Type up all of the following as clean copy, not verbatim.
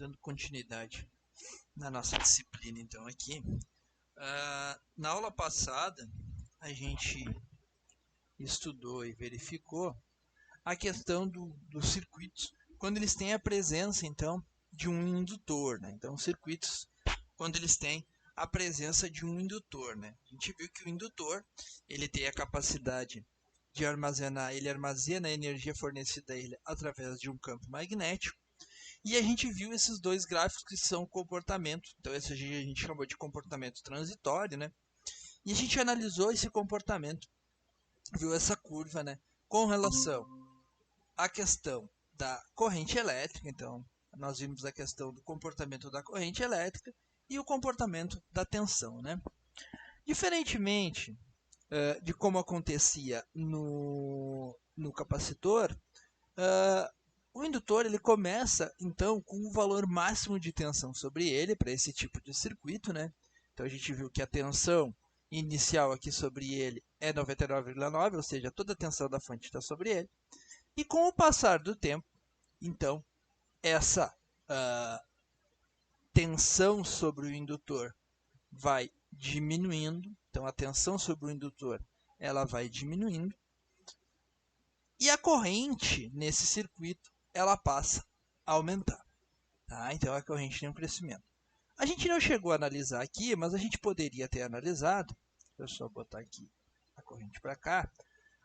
dando continuidade na nossa disciplina, então, aqui. Na aula passada, a gente estudou e verificou a questão dos circuitos, quando eles têm a presença, então, de um indutor, né? Então, circuitos, quando eles têm a presença de um indutor, né? A gente viu que o indutor, ele tem a capacidade de armazenar, ele armazena a energia fornecida a ele através de um campo magnético. E a gente viu esses dois gráficos que são comportamento. Então, esse a gente chamou de comportamento transitório, né? E a gente analisou esse comportamento, viu essa curva, né? Com relação à questão da corrente elétrica. Então, nós vimos a questão do comportamento da corrente elétrica e o comportamento da tensão, né? Diferentemente de como acontecia no capacitor, o indutor ele começa, então, com um valor máximo de tensão sobre ele, para esse tipo de circuito, né? Então, a gente viu que a tensão inicial aqui sobre ele é 99,9, ou seja, toda a tensão da fonte está sobre ele. E com o passar do tempo, então, essa tensão sobre o indutor vai diminuindo. Então, a tensão sobre o indutor ela vai diminuindo. E a corrente nesse circuito ela passa a aumentar. Tá? Então, a corrente tem um crescimento. A gente não chegou a analisar aqui, mas a gente poderia ter analisado. Deixa eu só botar aqui a corrente para cá.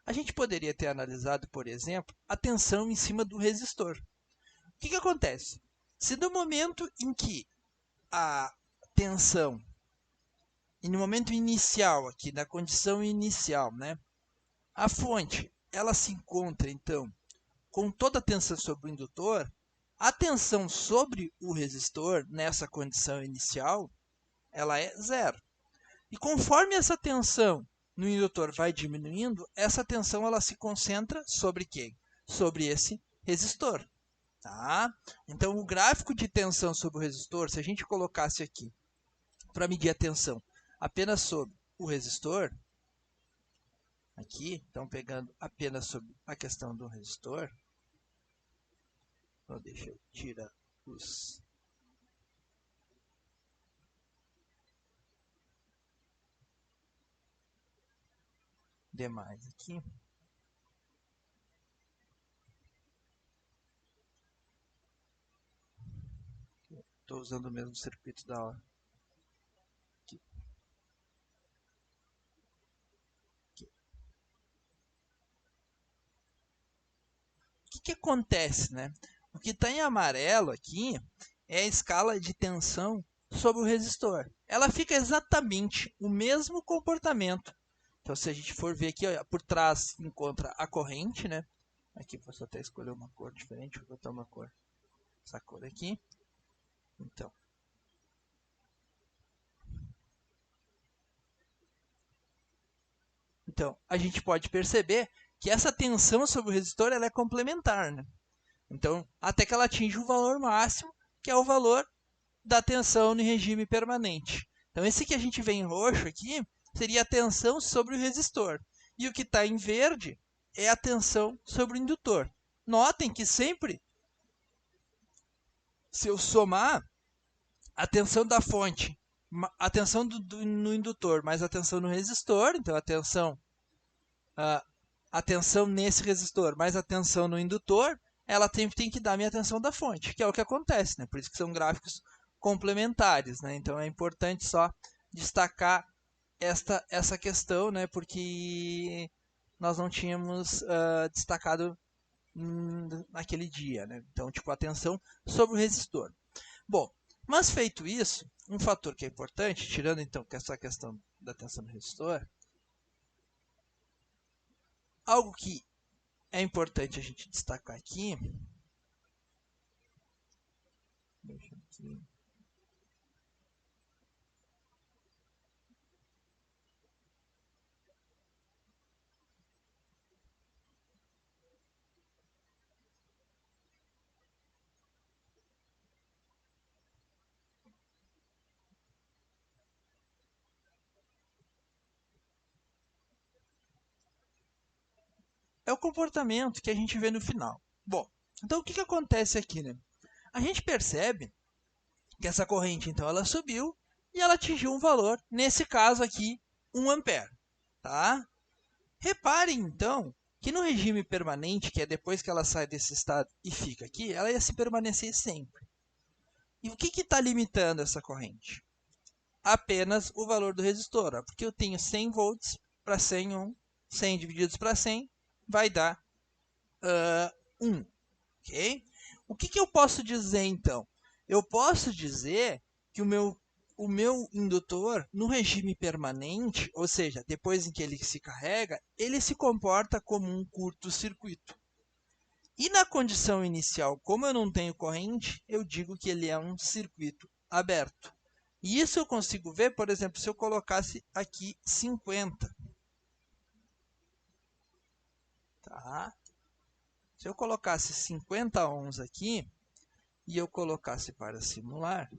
A gente poderia ter analisado, por exemplo, a tensão em cima do resistor. O que acontece? Se no momento em que a tensão, e no momento inicial aqui, na condição inicial, né, a fonte ela se encontra, então, com toda a tensão sobre o indutor, a tensão sobre o resistor, nessa condição inicial, ela é zero. E conforme essa tensão no indutor vai diminuindo, essa tensão ela se concentra sobre quem? Sobre esse resistor. Tá? Então, o gráfico de tensão sobre o resistor, se a gente colocasse aqui para medir a tensão apenas sobre o resistor, aqui, então pegando apenas sobre a questão do resistor, então deixa eu tirar os demais aqui. Estou usando o mesmo circuito da aula. Aqui. Aqui. O que acontece, né? O que está em amarelo aqui é a escala de tensão sobre o resistor. Ela fica exatamente o mesmo comportamento. Então, se a gente for ver aqui, ó, por trás encontra a corrente, né? Aqui posso até escolher uma cor diferente, vou botar uma cor, essa cor aqui. Então, a gente pode perceber que essa tensão sobre o resistor ela é complementar, né? Então, até que ela atinge o valor máximo, que é o valor da tensão no regime permanente. Então, esse que a gente vê em roxo aqui seria a tensão sobre o resistor. E o que está em verde é a tensão sobre o indutor. Notem que sempre, se eu somar a tensão da fonte, a tensão no indutor mais a tensão no resistor, então a tensão nesse resistor mais a tensão no indutor, ela tem que dar a minha tensão da fonte, que é o que acontece, né? Por isso que são gráficos complementares, né? Então é importante só destacar essa questão, né? Porque nós não tínhamos destacado naquele dia, né? Então, tipo, a tensão sobre o resistor. Bom, mas feito isso, um fator que é importante, tirando então essa questão da tensão no resistor, algo que é importante a gente destacar aqui, deixa aqui. É o comportamento que a gente vê no final. Bom, então o que acontece aqui, né? A gente percebe que essa corrente, então, ela subiu e ela atingiu um valor, nesse caso aqui, 1 ampere. Tá? Reparem, então, que no regime permanente, que é depois que ela sai desse estado e fica aqui, ela ia se permanecer sempre. E o que está limitando essa corrente? Apenas o valor do resistor, ó, porque eu tenho 100 volts para 100 ohm, 100 divididos para 100 vai dar 1. Okay? O que eu posso dizer, então? Eu posso dizer que o meu indutor, no regime permanente, ou seja, depois em que ele se carrega, ele se comporta como um curto-circuito. E na condição inicial, como eu não tenho corrente, eu digo que ele é um circuito aberto. E isso eu consigo ver, por exemplo, se eu colocasse aqui 50. Tá? Se eu colocasse 50 ohms aqui, e eu colocasse para simular,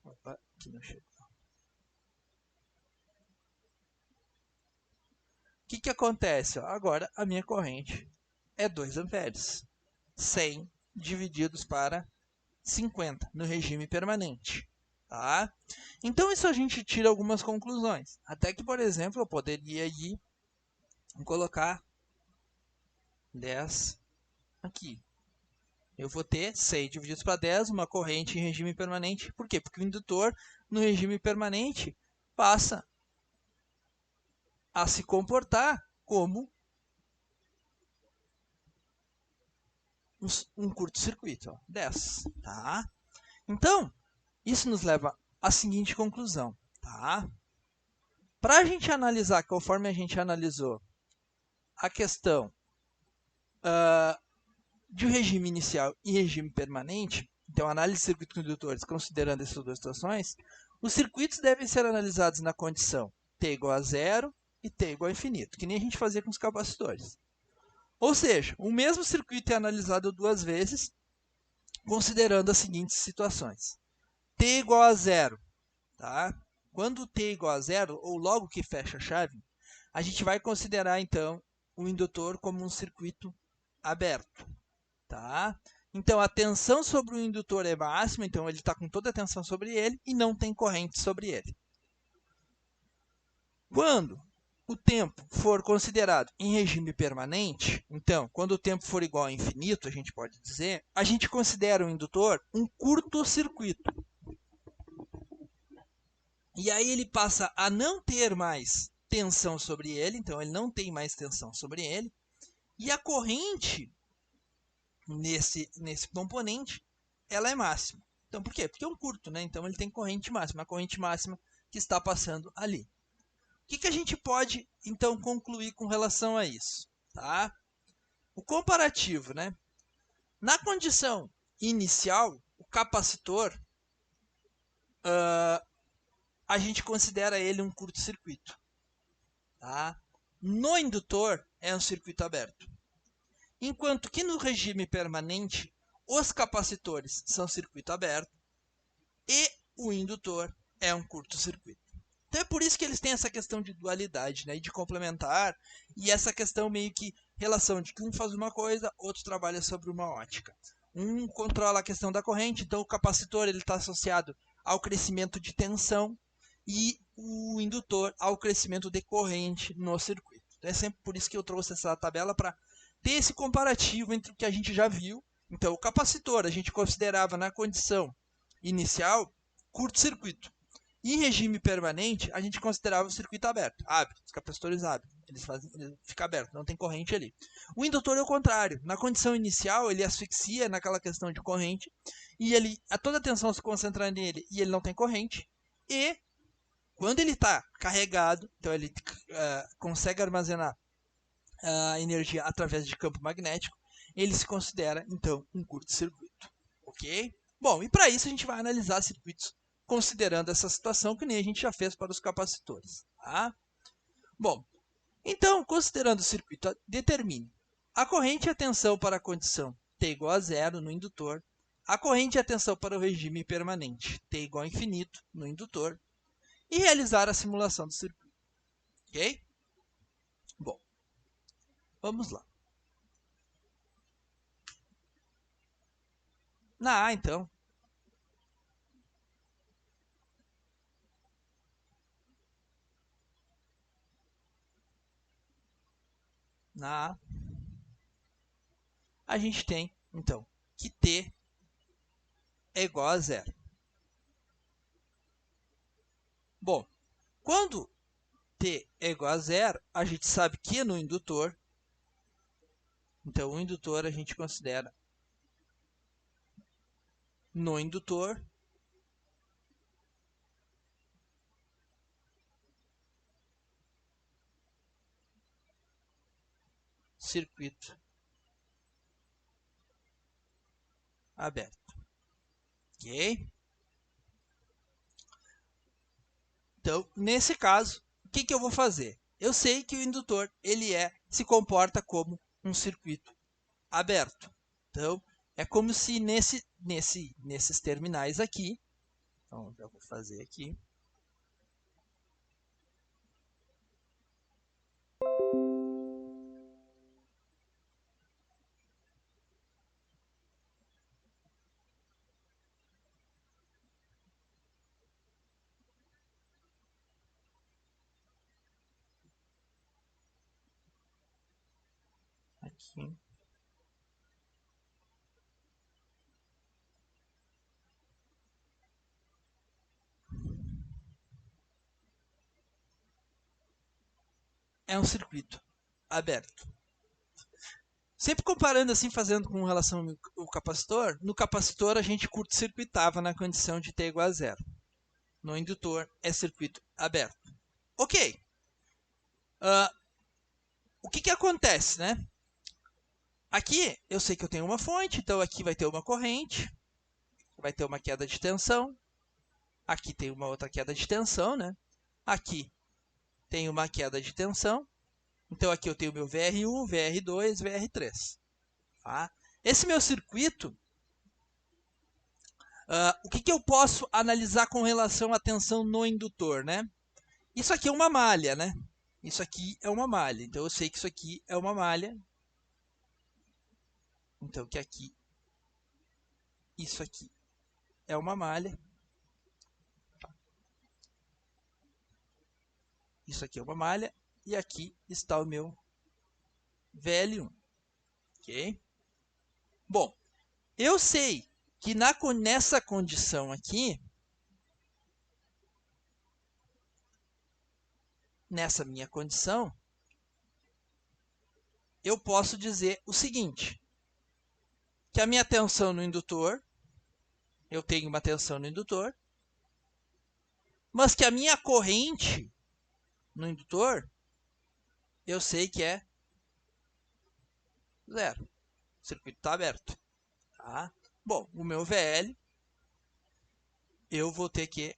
opa, aqui não chegou. O que acontece? Agora a minha corrente é 2 amperes. 100 divididos para 50 no regime permanente. Tá? Então, isso a gente tira algumas conclusões. Até que, por exemplo, eu poderia ir colocar 10 aqui. Eu vou ter 100 divididos para 10, uma corrente em regime permanente. Por quê? Porque o indutor, no regime permanente, passa a se comportar como um curto-circuito, 10. Tá? Então, isso nos leva à seguinte conclusão. Tá? Para a gente analisar, conforme a gente analisou a questão de regime inicial e regime permanente, então análise de circuitos condutores, considerando essas duas situações, os circuitos devem ser analisados na condição t igual a zero e t igual a infinito, que nem a gente fazia com os capacitores. Ou seja, o mesmo circuito é analisado duas vezes, considerando as seguintes situações. T igual a zero, tá? Quando t igual a zero, ou logo que fecha a chave, a gente vai considerar, então, o indutor como um circuito aberto. Tá? Então, a tensão sobre o indutor é máxima, então ele está com toda a tensão sobre ele e não tem corrente sobre ele. Quando o tempo for considerado em regime permanente, então, quando o tempo for igual a infinito, a gente pode dizer, a gente considera o indutor um curto-circuito. E aí ele passa a não ter mais tensão sobre ele, então ele não tem mais tensão sobre ele, e a corrente nesse componente, ela é máxima. Então, por quê? Porque é um curto, né? Então, ele tem corrente máxima, a corrente máxima que está passando ali. O que a gente pode, então, concluir com relação a isso? Tá? O comparativo, né? Na condição inicial, o capacitor, a gente considera ele um curto-circuito. Tá? No indutor, é um circuito aberto. Enquanto que no regime permanente, os capacitores são circuito aberto e o indutor é um curto-circuito. Então é por isso que eles têm essa questão de dualidade, né, e de complementar, e essa questão meio que relação de que um faz uma coisa, outro trabalha sobre uma ótica. Um controla a questão da corrente, então o capacitor está associado ao crescimento de tensão e o indutor ao crescimento de corrente no circuito. Então é sempre por isso que eu trouxe essa tabela para ter esse comparativo entre o que a gente já viu. Então o capacitor a gente considerava na condição inicial curto-circuito. Em regime permanente, a gente considerava o circuito aberto. Abre, os capacitores abrem, ele fica aberto, não tem corrente ali. O indutor é o contrário. Na condição inicial, ele asfixia naquela questão de corrente, e toda a tensão se concentra nele e ele não tem corrente. E quando ele está carregado, então ele consegue armazenar a energia através de campo magnético, ele se considera, então, um curto-circuito. Ok? Bom, e para isso a gente vai analisar circuitos considerando essa situação que nem a gente já fez para os capacitores. Tá? Bom, então, considerando o circuito, determine a corrente e a tensão para a condição t igual a zero no indutor, a corrente e a tensão para o regime permanente t igual a infinito no indutor, e realizar a simulação do circuito. Ok? Bom, vamos lá. Na A, então. Na A, a gente tem, então, que T é igual a zero. Bom, quando T é igual a zero, a gente sabe que no indutor, então o indutor a gente considera no indutor circuito aberto. Ok? Então, nesse caso, o que eu vou fazer? Eu sei que o indutor ele se comporta como um circuito aberto. Então, é como se nesses terminais aqui, então já vou fazer aqui, aqui. É um circuito aberto. Sempre comparando assim, fazendo com relação ao capacitor, no capacitor a gente curto-circuitava na condição de T igual a zero. No indutor é circuito aberto. Ok. O que acontece, né? Aqui eu sei que eu tenho uma fonte, então aqui vai ter uma corrente, vai ter uma queda de tensão. Aqui tem uma outra queda de tensão, né? Aqui tem uma queda de tensão. Então aqui eu tenho meu VR1, VR2, VR3. Tá? Esse meu circuito, o que eu posso analisar com relação à tensão no indutor, né? Isso aqui é uma malha, né? Isso aqui é uma malha. Então eu sei que isso aqui é uma malha. Então que aqui, isso aqui é uma malha. Isso aqui é uma malha. E aqui está o meu VL1. Ok? Bom, eu sei que nessa condição aqui, nessa minha condição, eu posso dizer o seguinte, que a minha tensão no indutor, eu tenho uma tensão no indutor, mas que a minha corrente no indutor, eu sei que é zero. O circuito está aberto. Tá? Bom, o meu VL, eu vou ter que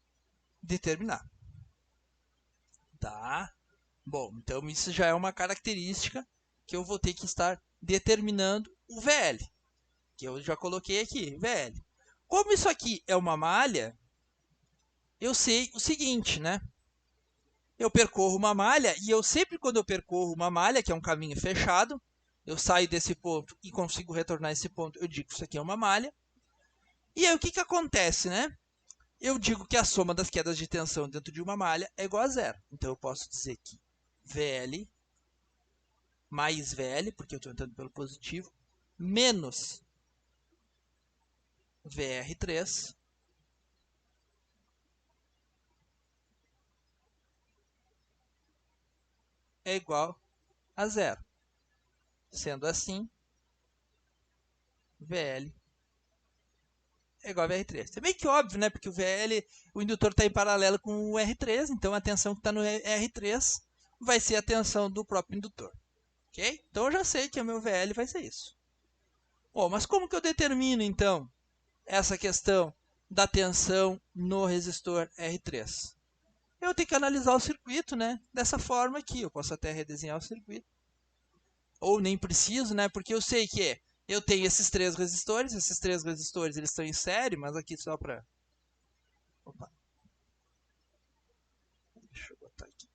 determinar. Tá? Bom, então isso já é uma característica que eu vou ter que estar determinando o VL, que eu já coloquei aqui, VL. Como isso aqui é uma malha, eu sei o seguinte, né? Eu percorro uma malha e eu sempre quando eu percorro uma malha, que é um caminho fechado, eu saio desse ponto e consigo retornar a esse ponto, eu digo que isso aqui é uma malha. E aí o que acontece, né? Eu digo que a soma das quedas de tensão dentro de uma malha é igual a zero. Então eu posso dizer que VL mais VL, porque eu estou entrando pelo positivo, menos VR3 é igual a zero. Sendo assim, VL é igual a VR3. É meio que óbvio, né? Porque o indutor está em paralelo com o R3, então a tensão que está no R3 vai ser a tensão do próprio indutor. Ok? Então eu já sei que o meu VL vai ser isso. Bom, mas como que eu determino, então, essa questão da tensão no resistor R3? Eu tenho que analisar o circuito, né? Dessa forma aqui. Eu posso até redesenhar o circuito. Ou nem preciso, né? Porque eu sei que eu tenho esses três resistores eles estão em série, mas aqui só para... Opa. botar aqui.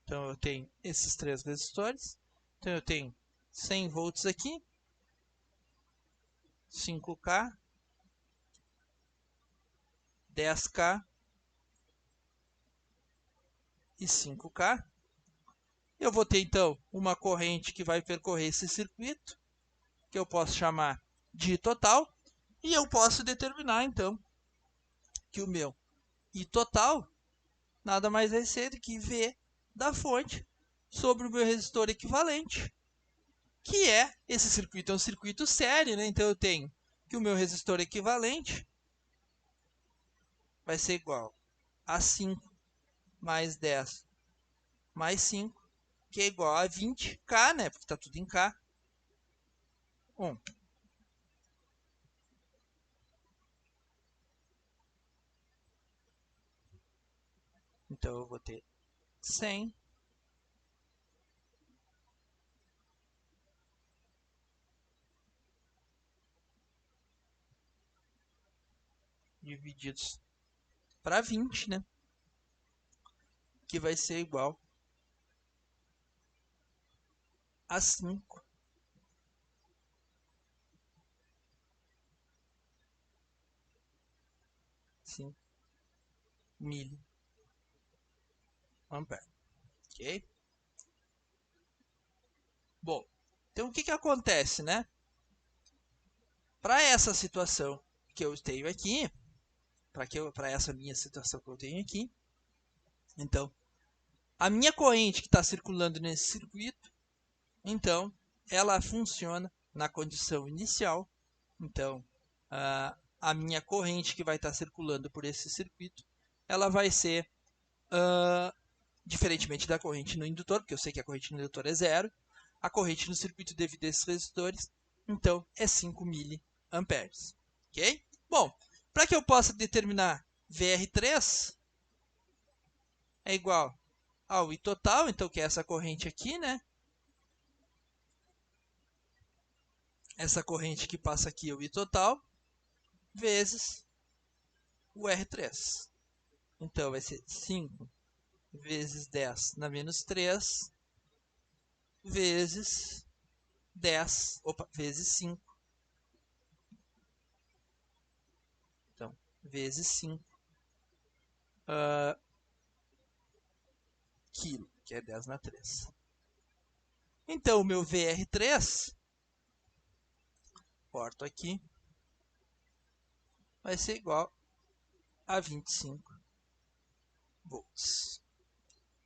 Então eu tenho esses 3 resistores. Então eu tenho 100 volts aqui, 5K, 10K e 5K. Eu vou ter então uma corrente que vai percorrer esse circuito, que eu posso chamar de I total, e eu posso determinar então que o meu I total nada mais vai ser do que V da fonte sobre o meu resistor equivalente, que é esse circuito, é um circuito série, né? Então eu tenho que o meu resistor equivalente vai ser igual a 5 mais 10 mais 5, que é igual a 20K, né? Porque está tudo em K. 1. Então eu vou ter 100 divididos para 20, né? Que vai ser igual a 5. 5 miliamperes. Ok? Bom, então o que acontece, né? Para essa situação que eu tenho aqui, para essa minha situação que eu tenho aqui, então, a minha corrente que está circulando nesse circuito, então, ela funciona na condição inicial. Então, a minha corrente que vai estar circulando por esse circuito, ela vai ser, diferentemente da corrente no indutor, porque eu sei que a corrente no indutor é 0, a corrente no circuito devido a esses resistores, então, é 5 miliamperes. Ok? Bom, para que eu possa determinar VR3 é igual ao I total, então que é essa corrente aqui, né? Essa corrente que passa aqui é o I total, vezes o R3. Então vai ser 5 vezes 10 na menos 3, vezes 10, vezes 5. Então, vezes 5 quilo, que é 10 na 3. Então, o meu VR3, corto aqui, vai ser igual a 25 volts.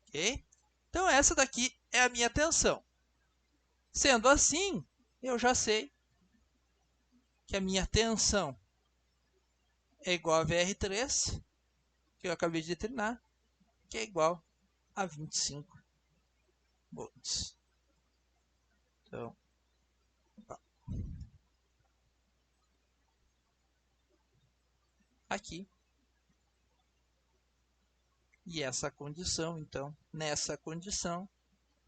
Ok? Então, essa daqui é a minha tensão. Sendo assim, eu já sei que a minha tensão é igual a VR3, que eu acabei de determinar, que é igual a 25 volts. Então, aqui. E essa condição, então, nessa condição,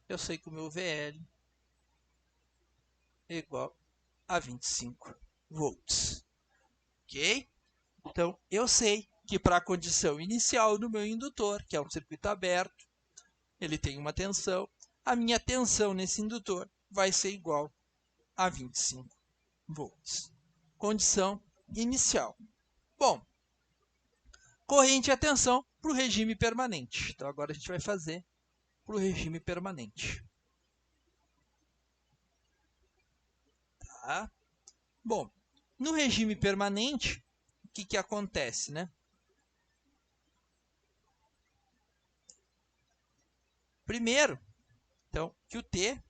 eu sei que o meu VL é igual a 25 volts. Ok? Então, eu sei que para a condição inicial do meu indutor, que é um circuito aberto, ele tem uma tensão, a minha tensão nesse indutor vai ser igual a 25 volts. Condição inicial. Bom, corrente e tensão para o regime permanente. Então, agora a gente vai fazer para o regime permanente. Tá? Bom, no regime permanente, o que acontece, né? Primeiro, então, que o T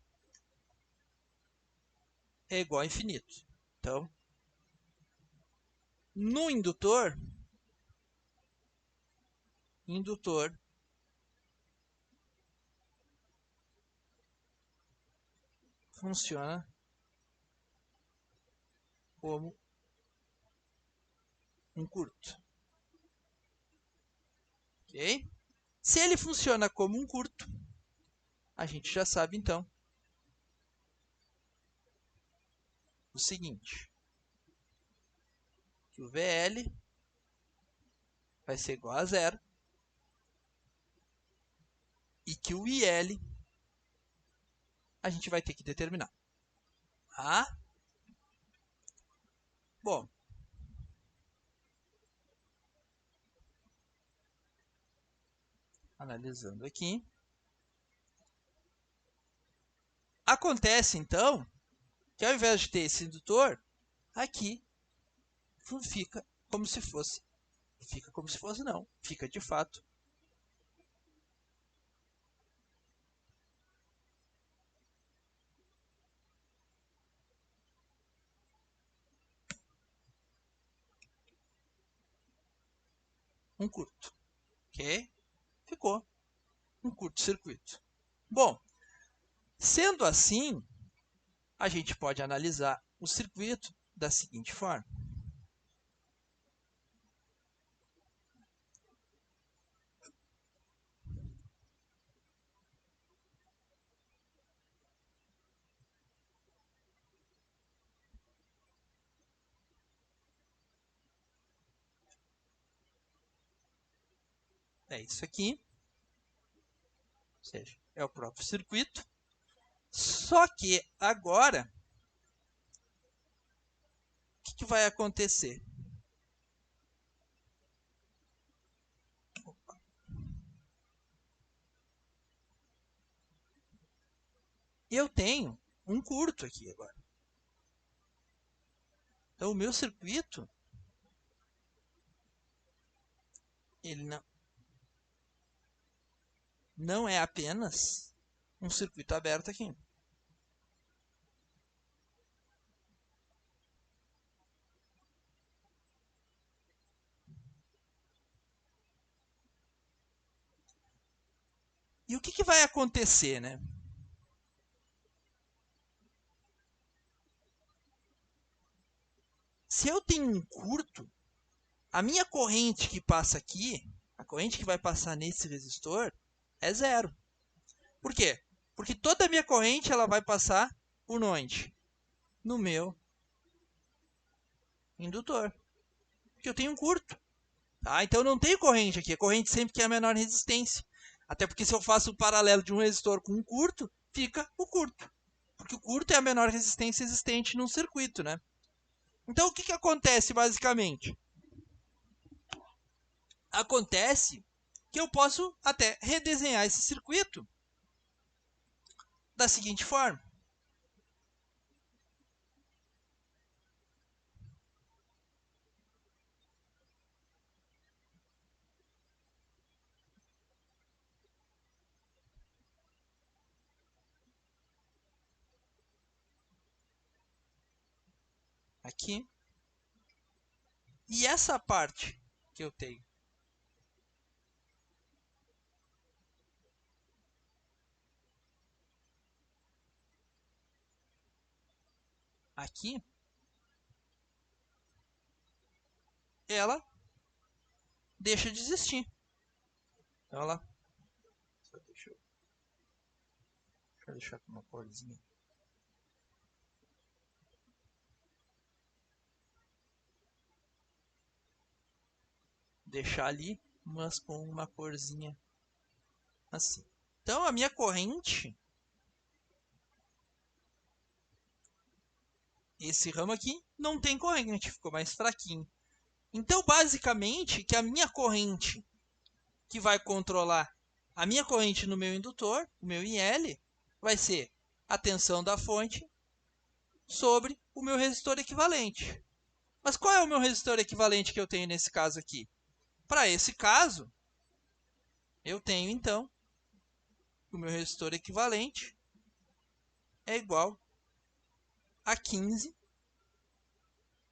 é igual a infinito. Então, no indutor funciona como um curto. Ok? Se ele funciona como um curto, a gente já sabe então o seguinte, que o VL vai ser igual a zero e que o IL a gente vai ter que determinar. Tá? Bom, analisando aqui, acontece então que ao invés de ter esse indutor, aqui fica como se fosse. Fica como se fosse não, fica de fato um curto. Ok? Ficou um curto-circuito. Bom, sendo assim, a gente pode analisar o circuito da seguinte forma. É isso aqui, ou seja, é o próprio circuito. Só que agora, o que vai acontecer? Eu tenho um curto aqui agora. Então, o meu circuito, ele não é apenas um circuito aberto aqui. E o que vai acontecer, né? Se eu tenho um curto, a minha corrente que passa aqui, a corrente que vai passar nesse resistor, é zero. Por quê? Porque toda a minha corrente ela vai passar por onde? No meu indutor. Porque eu tenho um curto. Tá? Então eu não tenho corrente aqui. A corrente sempre que é a menor resistência. Até porque se eu faço o paralelo de um resistor com um curto, fica o curto. Porque o curto é a menor resistência existente num circuito, né? Então o que acontece basicamente? Acontece que eu posso até redesenhar esse circuito da seguinte forma. Aqui. E essa parte que eu tenho aqui, ela deixa de existir. Então ela... Deixa eu deixar com uma corzinha. Deixar ali, mas com uma corzinha assim. Então a minha corrente, esse ramo aqui, não tem corrente, ficou mais fraquinho. Então basicamente que a minha corrente que vai controlar a minha corrente no meu indutor, o meu IL, vai ser a tensão da fonte sobre o meu resistor equivalente. Mas qual é o meu resistor equivalente que eu tenho nesse caso aqui? Para esse caso, eu tenho então o meu resistor equivalente é igual a 15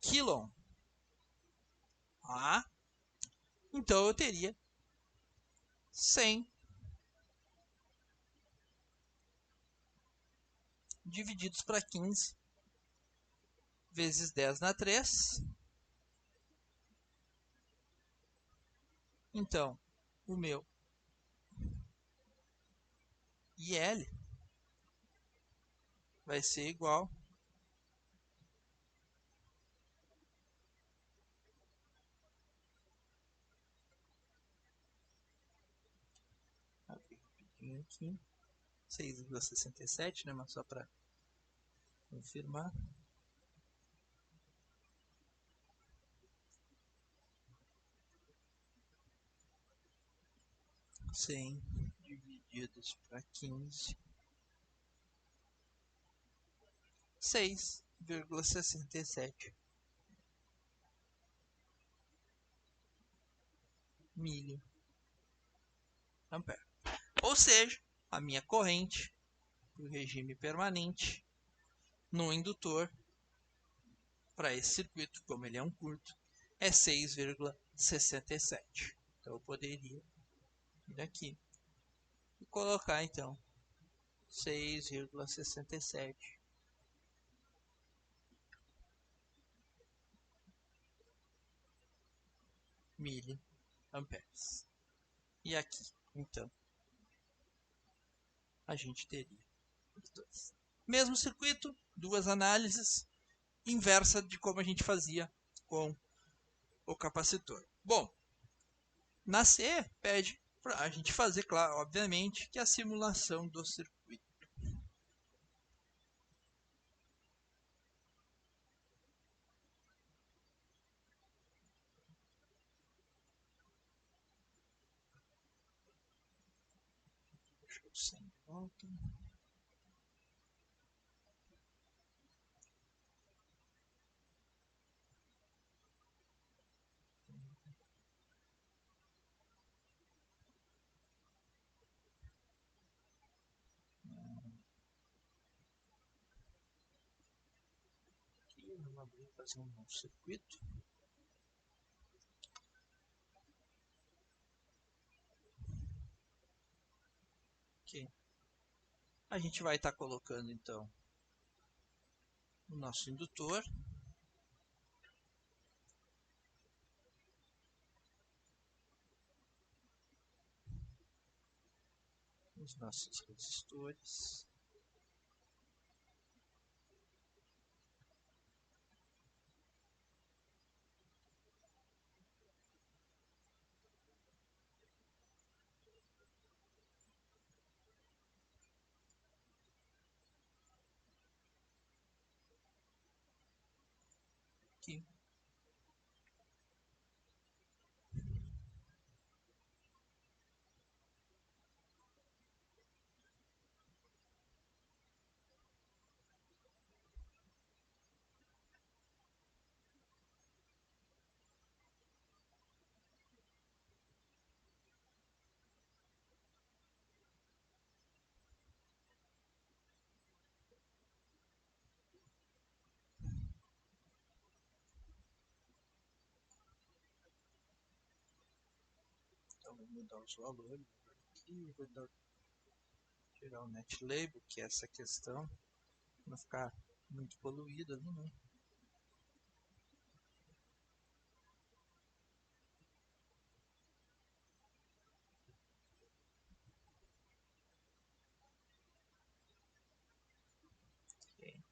quilon. Ah, então eu teria 100 divididos para 15 vezes 10 na 3. Então, o meu IL vai ser igual aqui 6,67, né? Mas só para confirmar. Cem divididos para 15, 6,67 miliampere. Ou seja, a minha corrente para o regime permanente no indutor para esse circuito, como ele é um curto, é 6,67. Então eu poderia ir aqui e colocar então 6,67 miliamperes. E aqui, então, a gente teria os dois. Mesmo circuito, duas análises, inversa de como a gente fazia com o capacitor. Bom, na C pede para a gente fazer, claro, obviamente, que é a simulação do circuito. Deixa eu sem de volta. Aqui, vamos abrir e fazer um novo circuito. Ok. A gente vai estar colocando então o nosso indutor. Os nossos resistores. Aqui. Então vou mudar os valores aqui, vou tirar o net label, que é essa questão, não ficar muito poluído ali, né? Okay.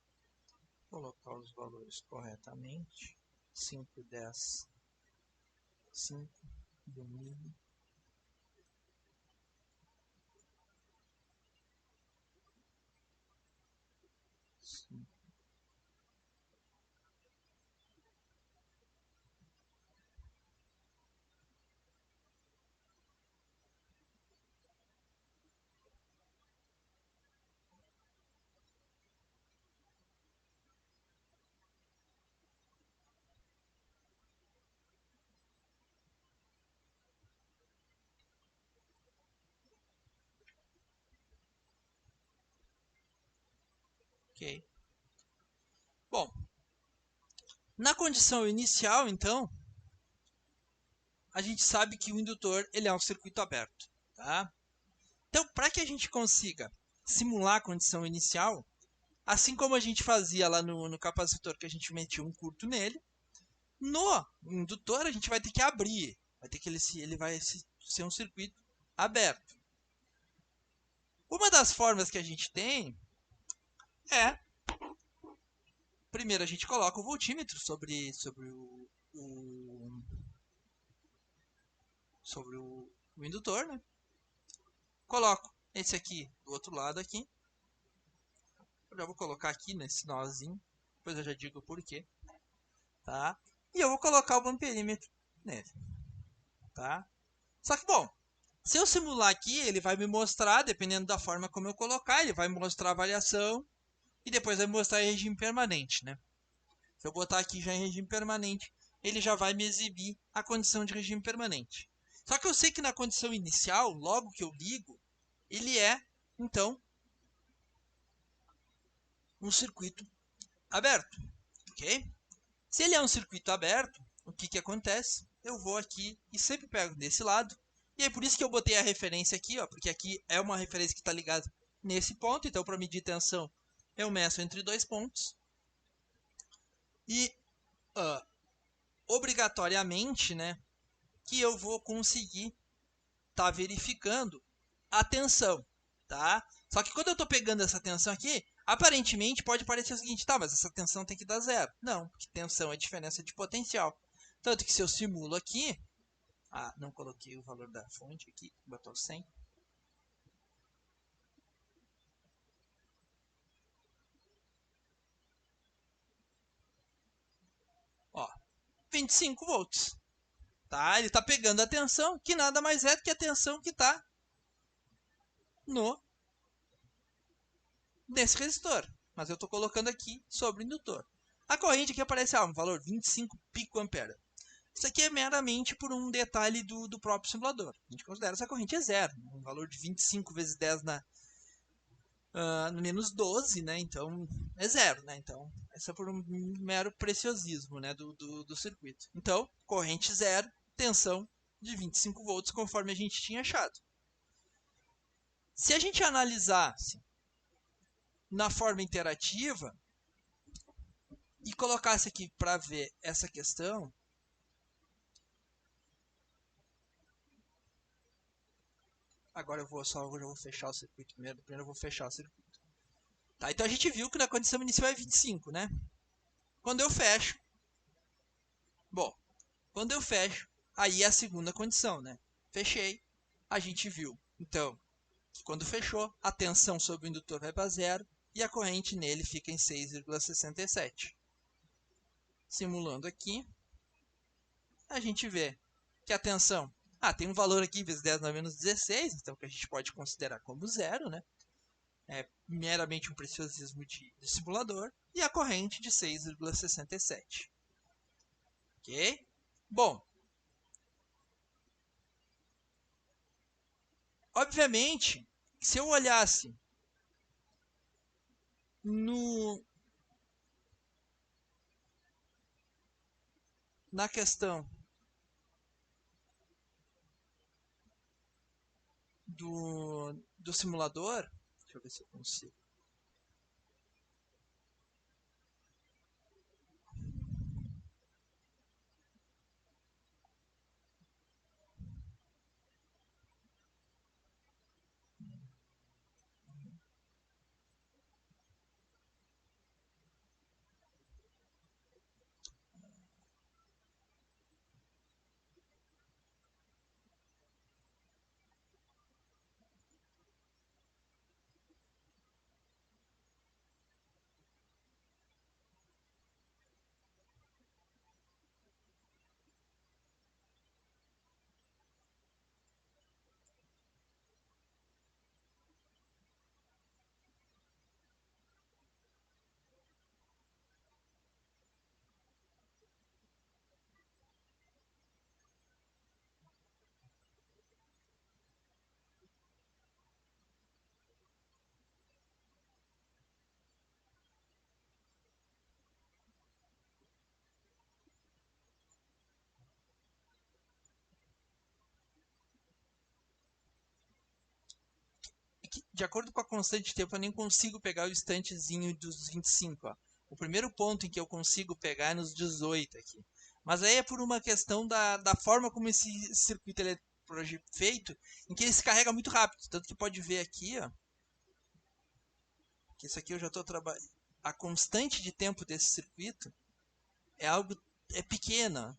Colocar os valores corretamente. 5, 10, 5 do mínimo. Ok. Bom, na condição inicial, então, a gente sabe que o indutor ele é um circuito aberto, tá? Então, para que a gente consiga simular a condição inicial, assim como a gente fazia lá no capacitor, que a gente metia um curto nele, no indutor a gente vai ter que abrir, vai ter que ele vai ser um circuito aberto. Uma das formas que a gente tem é, primeiro a gente coloca o voltímetro sobre o indutor, né? Coloco esse aqui do outro lado aqui. Eu já vou colocar aqui nesse nozinho, depois eu já digo o porquê, tá? E eu vou colocar o amperímetro nele, tá? Só que, bom, se eu simular aqui, ele vai me mostrar, dependendo da forma como eu colocar, ele vai mostrar a variação e depois vai mostrar em regime permanente, né? Se eu botar aqui já em regime permanente, ele já vai me exibir a condição de regime permanente. Só que eu sei que na condição inicial, logo que eu ligo, ele é, então, um circuito aberto, ok? Se ele é um circuito aberto, o que acontece? Eu vou aqui e sempre pego desse lado. E é por isso que eu botei a referência aqui, ó, porque aqui é uma referência que está ligada nesse ponto. Então, para medir tensão, eu meço entre dois pontos. E, obrigatoriamente, né, que eu vou conseguir estar verificando a tensão, tá? Só que quando eu estou pegando essa tensão aqui, aparentemente pode parecer o seguinte, tá, mas essa tensão tem que dar zero. Não, porque tensão é diferença de potencial. Tanto que se eu simulo aqui, não coloquei o valor da fonte aqui, botou 100. Ó, 25 volts. Tá? Ele está pegando a tensão, que nada mais é do que a tensão que está no nesse resistor. Mas eu estou colocando aqui sobre o indutor. A corrente aqui aparece um valor 25 picoampere. Isso aqui é meramente por um detalhe do próprio simulador. A gente considera essa corrente é zero. Um valor de 25 vezes 10 no menos 12, né? Então é zero, né? Então, esse é por um mero preciosismo, né? Do circuito. Então, corrente zero, tensão de 25 volts, conforme a gente tinha achado. Se a gente analisasse na forma interativa e colocasse aqui para ver essa questão, agora eu vou fechar o circuito primeiro. Primeiro eu vou fechar o circuito. Tá, então a gente viu que na condição inicial é 25, né? Quando eu fecho, bom, quando eu fecho, aí é a segunda condição, né? Fechei, a gente viu. Então, que quando fechou, a tensão sobre o indutor vai para zero e a corrente nele fica em 6,67. Simulando aqui, a gente vê que a tensão tem um valor aqui vezes 10 na menos 16, então que a gente pode considerar como zero, né? É meramente um preciosismo de simulador, e a corrente de 6,67. Ok? Bom, obviamente, se eu olhasse no, na questão do simulador, deixa eu ver se eu consigo. de acordo com a constante de tempo, eu nem consigo pegar o instantezinho dos 25. Ó. O primeiro ponto em que eu consigo pegar é nos 18 aqui. Mas aí é por uma questão da forma como esse circuito ele é feito, em que ele se carrega muito rápido. Tanto que pode ver aqui, ó, que isso aqui eu já estou trabalhando. A constante de tempo desse circuito é pequena.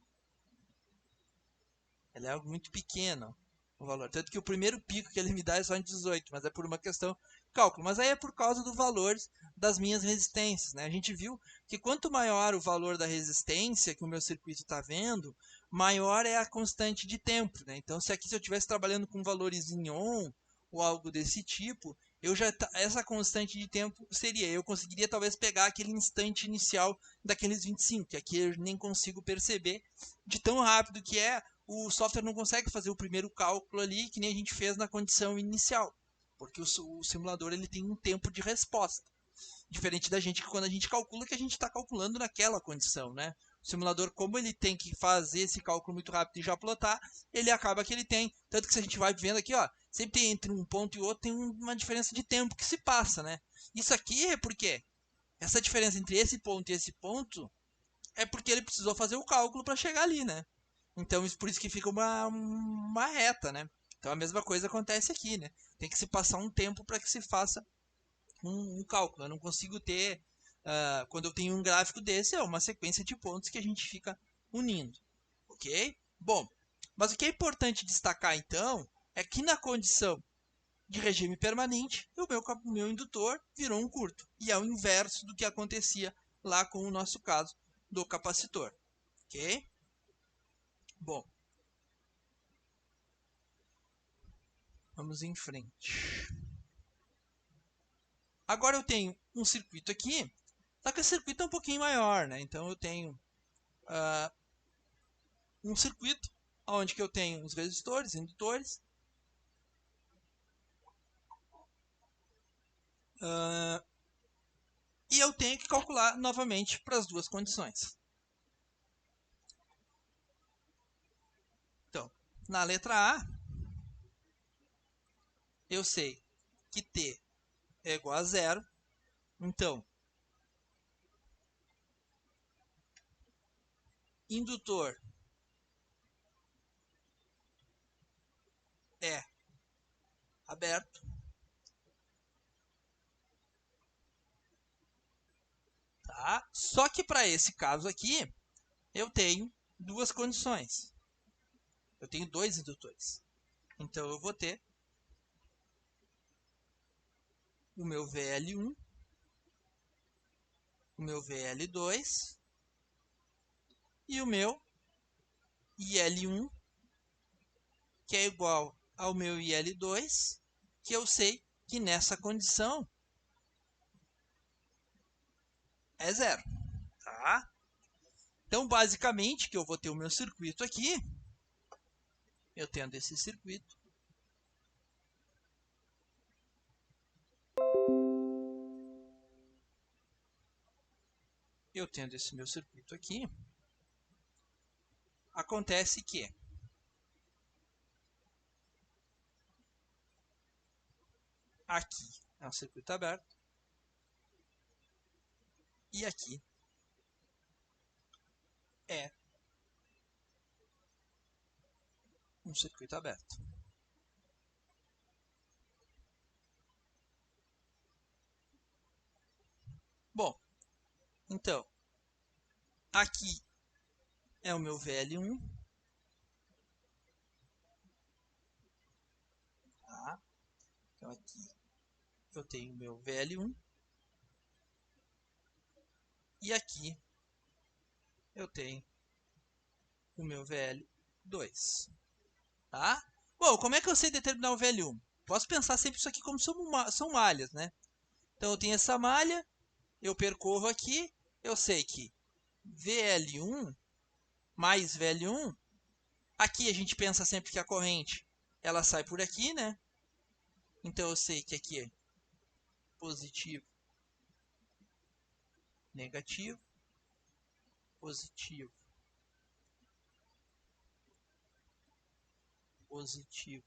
Ela é algo muito pequeno, o valor. Tanto que o primeiro pico que ele me dá é só em 18, mas é por uma questão de cálculo. Mas aí é por causa do valor das minhas resistências. Né? A gente viu que quanto maior o valor da resistência que o meu circuito está vendo, maior é a constante de tempo. Né? Então, se aqui se eu estivesse trabalhando com valores em on ou algo desse tipo, essa constante de tempo eu conseguiria talvez pegar aquele instante inicial daqueles 25, que aqui eu nem consigo perceber de tão rápido que é. O software não consegue fazer o primeiro cálculo ali que nem a gente fez na condição inicial, porque o simulador ele tem um tempo de resposta, diferente da gente que quando a gente calcula que a gente está calculando naquela condição, né? O simulador, como ele tem que fazer esse cálculo muito rápido e já plotar, ele acaba que ele tem, tanto que se a gente vai vendo aqui, ó, sempre tem entre um ponto e outro tem uma diferença de tempo que se passa, né? Isso aqui é porque essa diferença entre esse ponto e esse ponto é porque ele precisou fazer o cálculo para chegar ali, né? Então, por isso que fica uma reta, né? Então, a mesma coisa acontece aqui, né? Tem que se passar um tempo para que se faça um cálculo. Eu não consigo ter, quando eu tenho um gráfico desse, é uma sequência de pontos que a gente fica unindo, ok? Bom, mas o que é importante destacar, então, é que na condição de regime permanente, o meu indutor virou um curto. E é o inverso do que acontecia lá com o nosso caso do capacitor, ok? Bom, vamos em frente. Agora eu tenho um circuito aqui, só que esse circuito é um pouquinho maior, né? Então eu tenho um circuito onde que eu tenho os resistores, indutores, e eu tenho que calcular novamente para as duas condições. Então, na letra A, eu sei que T é igual a zero, então indutor é aberto, tá? Só que para esse caso aqui, eu tenho duas condições. Eu tenho dois indutores. Então eu vou ter o meu VL1, o meu VL2 e o meu IL1, que é igual ao meu IL2, que eu sei que nessa condição é zero. Tá? Então, basicamente, que eu vou ter o meu circuito aqui, eu tendo esse circuito, eu tendo esse meu circuito aqui, acontece que aqui é um circuito aberto e aqui é um circuito aberto. Bom, então, aqui é o meu VL1, tá? Então aqui eu tenho o meu VL1 e aqui eu tenho o meu VL2, tá? Bom, como é que eu sei determinar o VL1? Posso pensar sempre isso aqui como são malhas, né? Então eu tenho essa malha, eu percorro aqui, eu sei que VL1 mais VL1, aqui a gente pensa sempre que a corrente ela sai por aqui, né? Então eu sei que aqui é positivo, negativo, positivo, positivo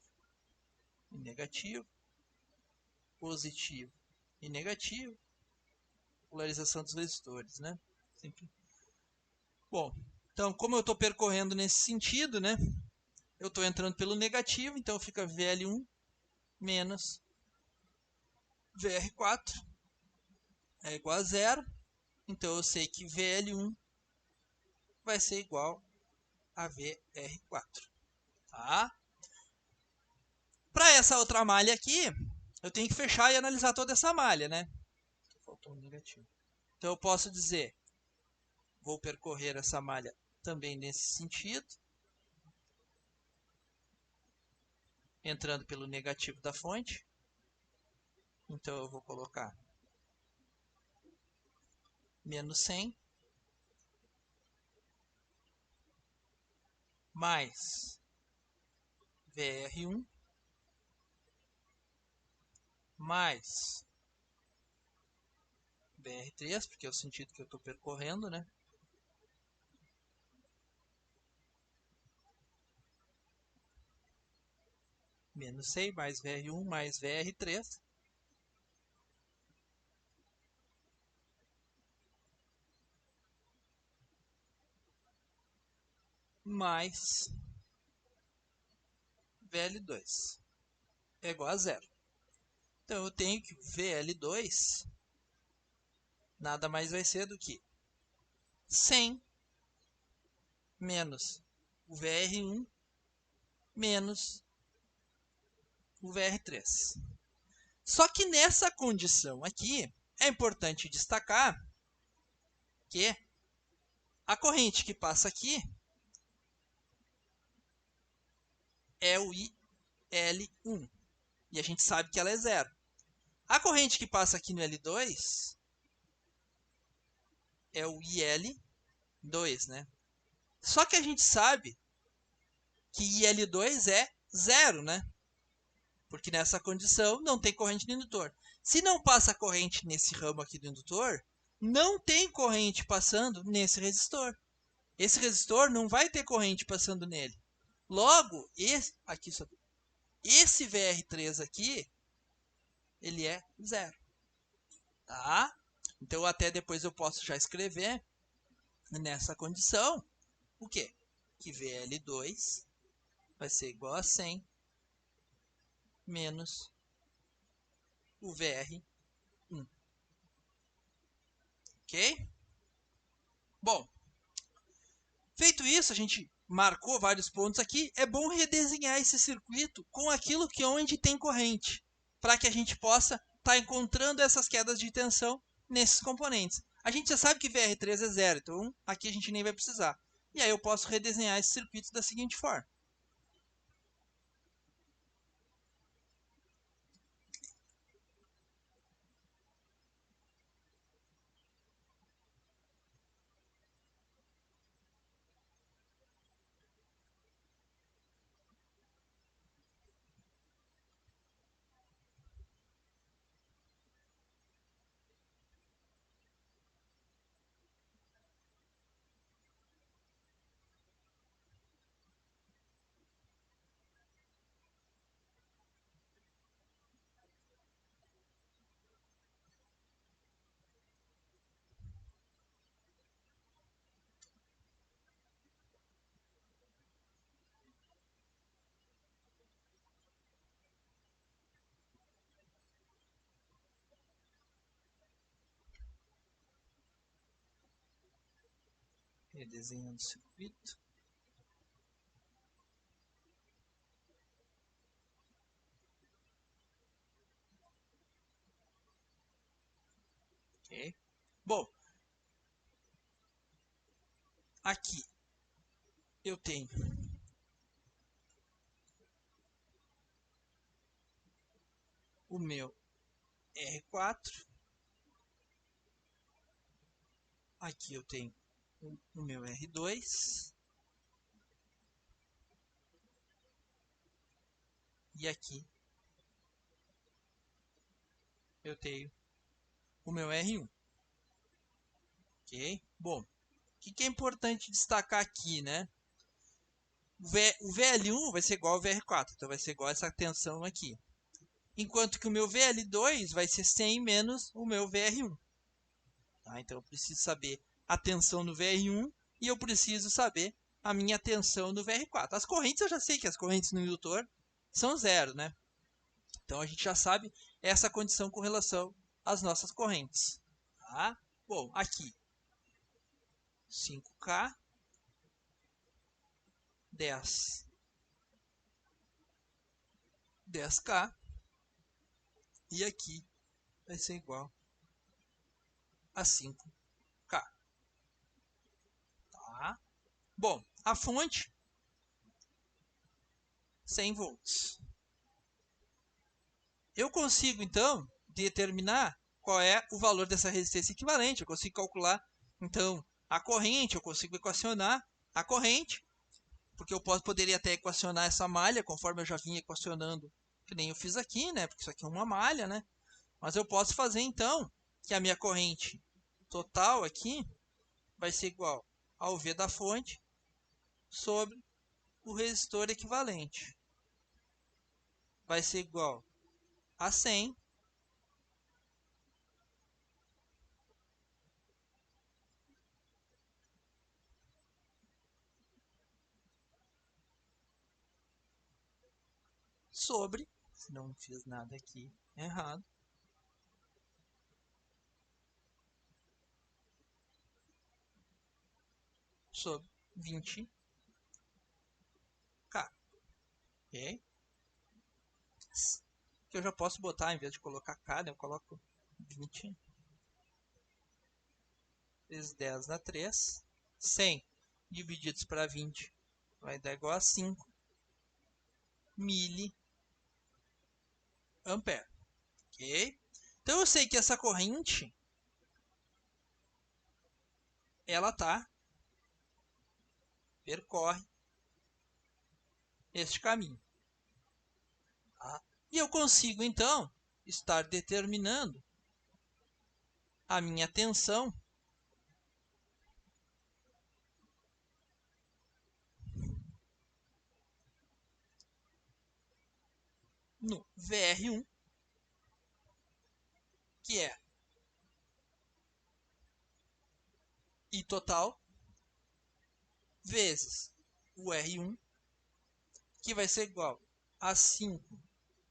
e negativo. positivo e negativo, polarização dos resistores, né? Sempre. Bom, então como eu estou percorrendo nesse sentido, né? Eu estou entrando pelo negativo, então fica VL1 menos VR4 é igual a zero. Então eu sei que VL1 vai ser igual a VR4. Tá? Para essa outra malha aqui, eu tenho que fechar e analisar toda essa malha, né? Faltou um negativo. Então eu posso dizer, vou percorrer essa malha também nesse sentido, entrando pelo negativo da fonte. Então eu vou colocar menos 100 mais VR1 mais VR3, porque é o sentido que eu estou percorrendo, né? Menos 100 mais VR1 mais VR3. Mais VL2 é igual a zero. Então eu tenho que VL2 nada mais vai ser do que 100 menos o VR1 menos o VR3. Só que nessa condição aqui, é importante destacar que a corrente que passa aqui é o IL1. E a gente sabe que ela é zero. A corrente que passa aqui no L2 é o IL2, né? Só que a gente sabe que IL2 é zero, né? Porque nessa condição não tem corrente no indutor. Se não passa corrente nesse ramo aqui do indutor, não tem corrente passando nesse resistor. Esse resistor não vai ter corrente passando nele. Logo, esse VR3 aqui, ele é zero. Tá? Então até depois eu posso já escrever nessa condição o quê? Que VL2 vai ser igual a 100 menos o VR1. Ok? Bom, feito isso, a gente marcou vários pontos aqui. É bom redesenhar esse circuito com aquilo que onde tem corrente, para que a gente possa estar encontrando essas quedas de tensão nesses componentes. A gente já sabe que VR3 é zero, então aqui a gente nem vai precisar. E aí eu posso redesenhar esse circuito da seguinte forma. Redesenhando o circuito. Ok. Bom, aqui eu tenho o meu R4. Aqui eu tenho o meu R2. E aqui eu tenho o meu R1. Ok? Bom, o que é importante destacar aqui, né? O VL1 vai ser igual ao VR4, então vai ser igual a essa tensão aqui. enquanto que o meu VL2 vai ser 100 menos o meu VR1. Tá? Então, eu preciso saber a tensão no VR1 e eu preciso saber a minha tensão no VR4. As correntes, eu já sei que as correntes no indutor são zero, né? Então, a gente já sabe essa condição com relação às nossas correntes. Tá? Bom, aqui, 5K, 10K, e aqui vai ser igual a 5K. Tá? Bom, a fonte, 100 volts. Eu consigo, então, determinar qual é o valor dessa resistência equivalente. Eu consigo calcular, então, a corrente, eu consigo equacionar a corrente, porque eu poderia até equacionar essa malha, conforme eu já vinha equacionando, que nem eu fiz aqui, né? Porque isso aqui é uma malha, né? Mas eu posso fazer, então, que a minha corrente total aqui vai ser igual ao V da fonte sobre o resistor equivalente. Vai ser igual a 100 sobre, se não fiz nada aqui errado, sobre 20K. Ok? Que eu já posso botar, em vez de colocar K, né, eu coloco 20 vezes 10 na 3. 100 divididos para 20 vai dar igual a 5 miliampere. Ok? Então eu sei que essa corrente ela percorre este caminho. Tá? E eu consigo então estar determinando a minha tensão no VR1, que é I total vezes o R1, que vai ser igual a 5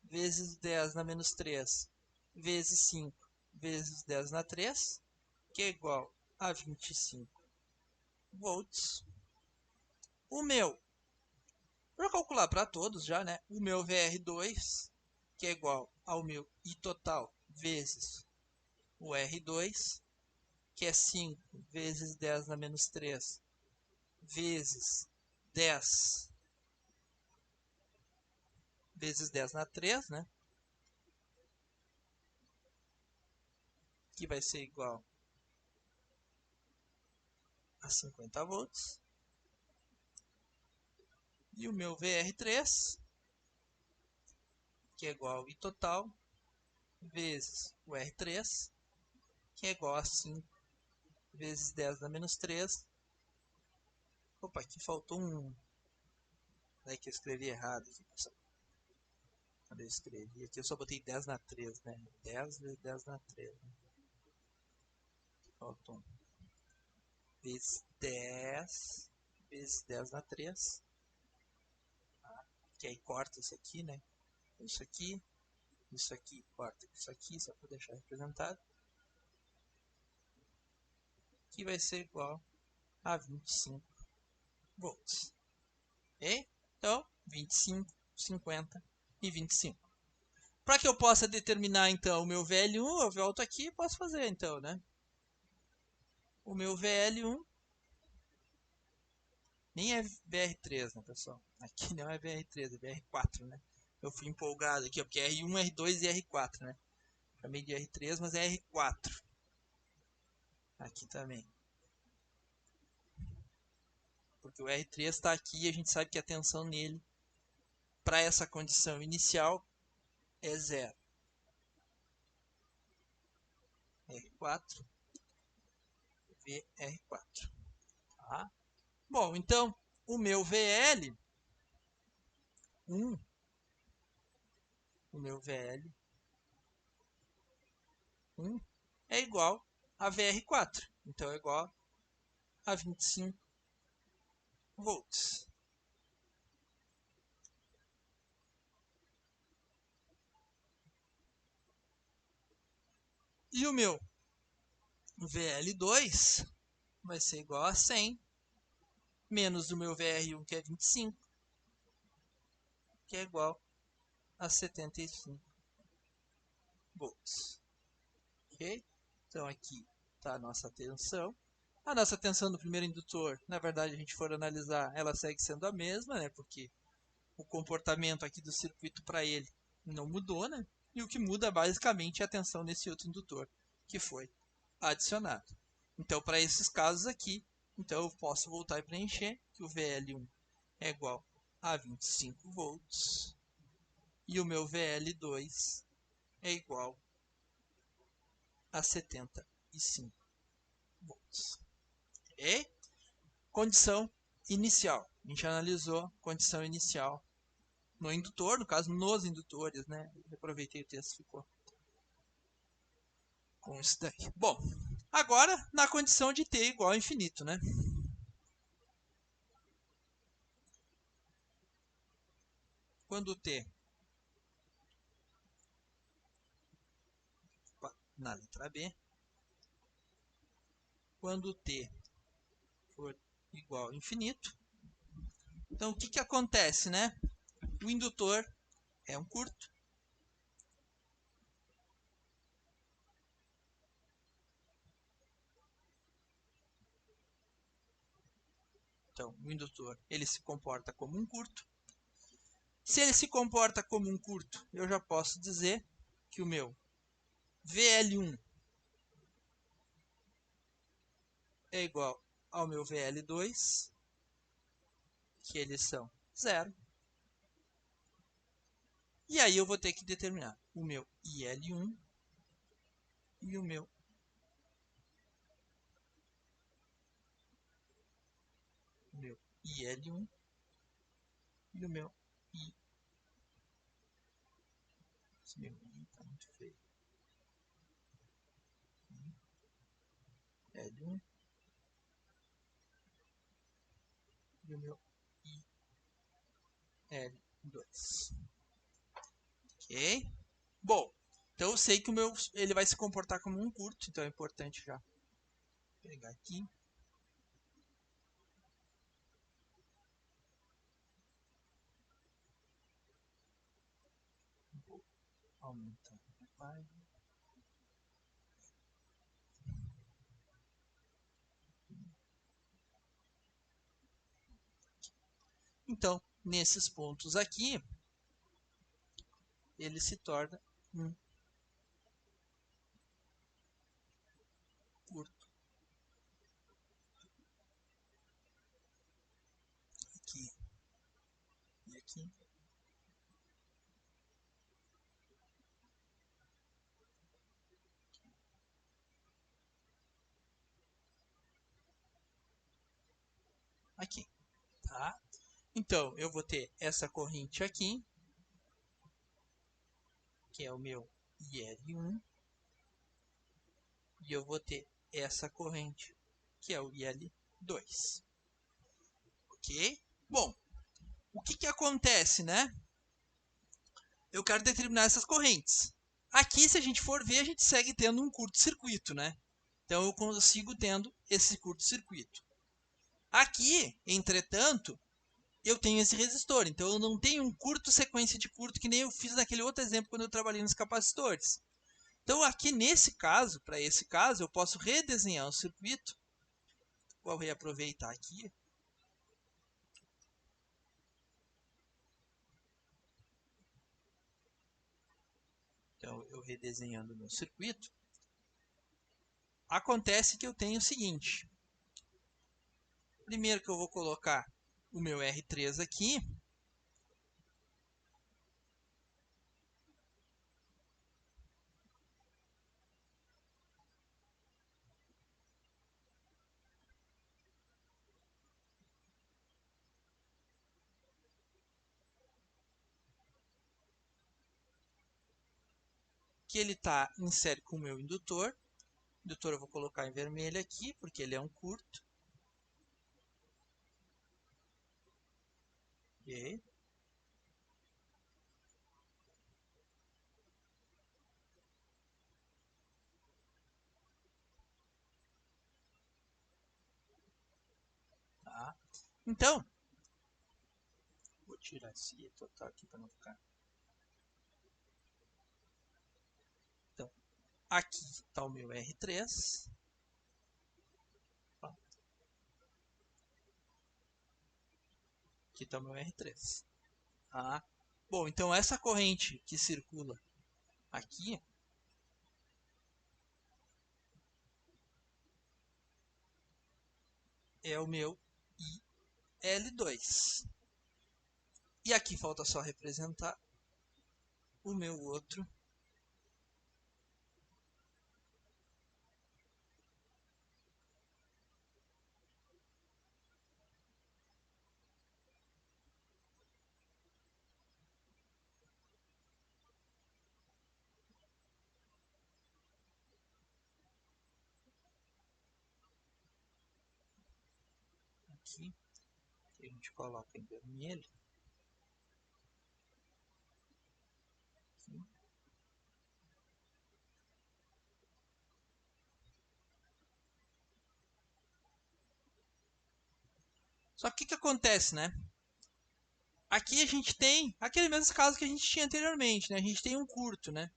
vezes 10 na menos 3 vezes 5 vezes 10 na 3, que é igual a 25 volts. O meu, para calcular para todos já, né? O meu VR2, que é igual ao meu I total vezes o R2, que é 5 vezes 10 na menos 3 vezes 10 vezes 10 na 3, né? Que vai ser igual a 50 volts. E o meu VR3, que é igual ao I total, vezes o R3, que é igual a 5 vezes 10 na menos 3. Opa, aqui faltou um. É que eu escrevi errado aqui, pessoal. Quando eu escrevi aqui, eu só botei 10 na 3, né? 10 vezes 10 na 3. Né? Faltou um. Vezes 10 vezes 10 na 3. Tá? Que aí corta isso aqui, né? Isso aqui, corta isso aqui, só para deixar representado. Que vai ser igual a 25 volts. Ok? Então, 25, 50 e 25. Para que eu possa determinar, então, o meu VL1, eu volto aqui e posso fazer, então, né? O meu VL1 nem é VR3, né, pessoal? Aqui não é VR3, é VR4, né? Eu fui empolgado aqui, ó, porque é R1, R2 e R4, né? Chamei de R3, mas é R4. Aqui também. Porque o R3 está aqui e a gente sabe que a tensão nele, para essa condição inicial, é zero. R4, VR4. Tá? Bom, então, o meu VL1 o meu VL1 é igual a VR4. Então é igual a 25 volts. E o meu VL2 vai ser igual a 100 menos o meu VR1, que é 25, que é igual a 75 volts. Ok? Então aqui está a nossa tensão. A nossa tensão do primeiro indutor, na verdade, a gente for analisar, ela segue sendo a mesma, né? Porque o comportamento aqui do circuito para ele não mudou, né? E o que muda basicamente é a tensão nesse outro indutor que foi adicionado. Então, para esses casos aqui, então eu posso voltar e preencher que o VL1 é igual a 25 volts e o meu VL2 é igual a 75 volts. Ok? Condição inicial. A gente analisou condição inicial no indutor, no caso nos indutores, né? Eu aproveitei o texto, ficou com isso daí. Bom, agora na condição de t igual a infinito, né? Quando t na letra B, quando t for igual a infinito, então o que que acontece, né? O indutor é um curto. Então, o indutor ele se comporta como um curto. Se ele se comporta como um curto, eu já posso dizer que o meu VL1 é igual ao meu VL2, que eles são zero. E aí eu vou ter que determinar o meu IL1 e o meu IL1 e o meu I. Esse meu I tá muito feio. L1 e o meu IL2. Ok? Bom, então eu sei que o meu ele vai se comportar como um curto, então é importante já pegar aqui. Vou aumentar a página. Então, nesses pontos aqui, ele se torna um curto. Aqui e aqui. Aqui, tá? Então, eu vou ter essa corrente aqui, que é o meu IL1, e eu vou ter essa corrente, que é o IL2. Ok? Bom, o que que acontece, né? Eu quero determinar essas correntes. Aqui, se a gente for ver, a gente segue tendo um curto-circuito, né? Então, eu consigo tendo esse curto-circuito. Aqui, entretanto, eu tenho esse resistor. Então, eu não tenho um curto sequência de curto, que nem eu fiz naquele outro exemplo quando eu trabalhei nos capacitores. Então, aqui nesse caso, para esse caso, eu posso redesenhar o circuito. Vou reaproveitar aqui. Então, eu redesenhando o meu circuito. Acontece que eu tenho o seguinte. Primeiro que eu vou colocar o meu R3 aqui. que ele está em série com o meu indutor. O indutor eu vou colocar em vermelho aqui, porque ele é um curto. Ok. Tá. Então, vou tirar esse total aqui para não ficar. Então, aqui está o meu R3. Aqui está o meu R3. Tá? Bom, então essa corrente que circula aqui é o meu IL2. E aqui falta só representar o meu outro aqui, que a gente coloca em vermelho. Aqui. Só que o que acontece, né? Aqui a gente tem aquele mesmo caso que a gente tinha anteriormente, né? A gente tem um curto, né?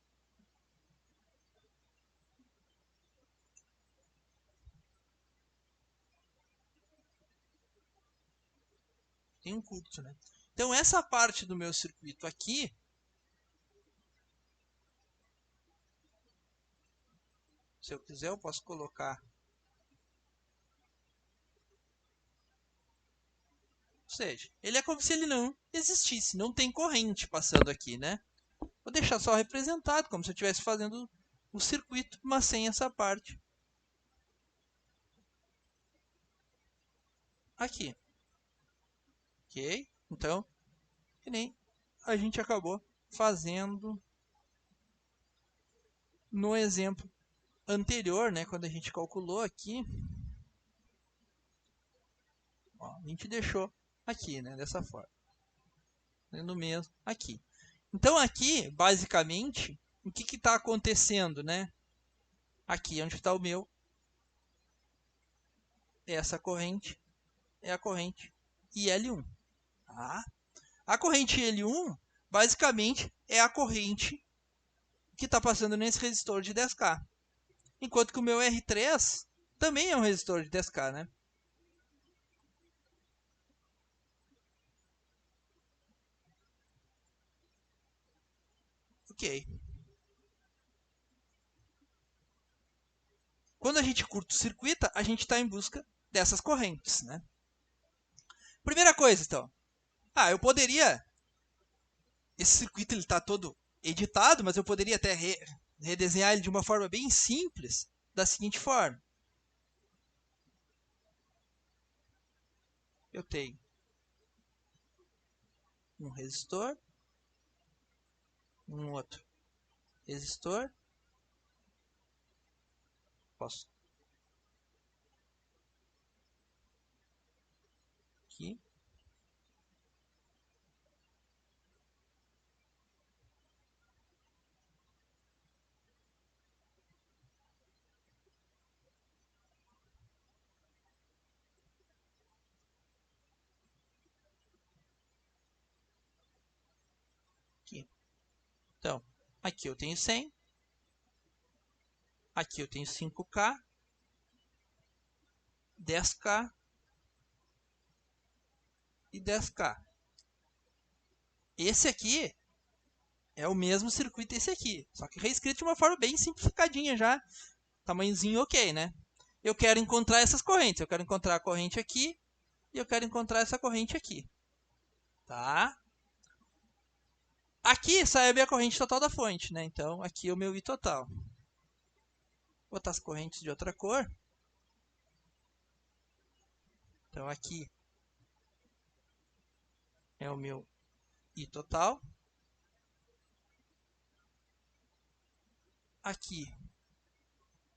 Tem um curto, né? Então essa parte do meu circuito aqui, se eu quiser eu posso colocar. Ou seja, ele é como se ele não existisse, não tem corrente passando aqui, né? Vou deixar só representado, como se eu estivesse fazendo o circuito, mas sem essa parte aqui. Ok? Então, que nem a gente acabou fazendo no exemplo anterior, né? Quando a gente calculou aqui, ó, a gente deixou aqui, né? Dessa forma. No mesmo aqui. Então aqui, basicamente, o que está acontecendo, né? Aqui onde está o meu, essa corrente é a corrente IL1. Tá? A corrente IL1, basicamente, é a corrente que está passando nesse resistor de 10K. Enquanto que o meu R3 também é um resistor de 10K, né? Ok. Quando a gente curto-circuita, a gente está em busca dessas correntes, né? Primeira coisa, então. Eu poderia... Esse circuito está todo editado, mas eu poderia até redesenhar ele de uma forma bem simples, da seguinte forma. Eu tenho um resistor, um outro resistor. Posso aqui. Aqui. Então, aqui eu tenho 100. Aqui eu tenho 5K, 10K e 10K. Esse aqui é o mesmo circuito esse aqui, só que reescrito de uma forma bem simplificadinha já. Tamanhozinho ok, né? Eu quero encontrar essas correntes. Eu quero encontrar a corrente aqui e eu quero encontrar essa corrente aqui. Tá? Aqui sai a minha corrente total da fonte, né? Então, aqui é o meu I total. Vou botar as correntes de outra cor. Então, aqui é o meu I total. Aqui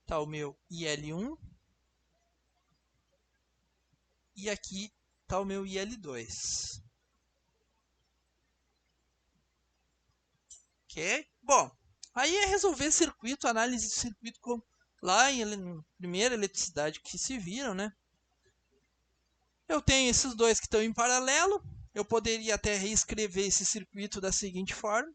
está o meu IL1 e aqui está o meu IL2. Ok? Bom, aí é resolver circuito, análise de circuito lá em primeira eletricidade que se viram, né? Eu tenho esses dois que estão em paralelo. Eu poderia até reescrever esse circuito da seguinte forma.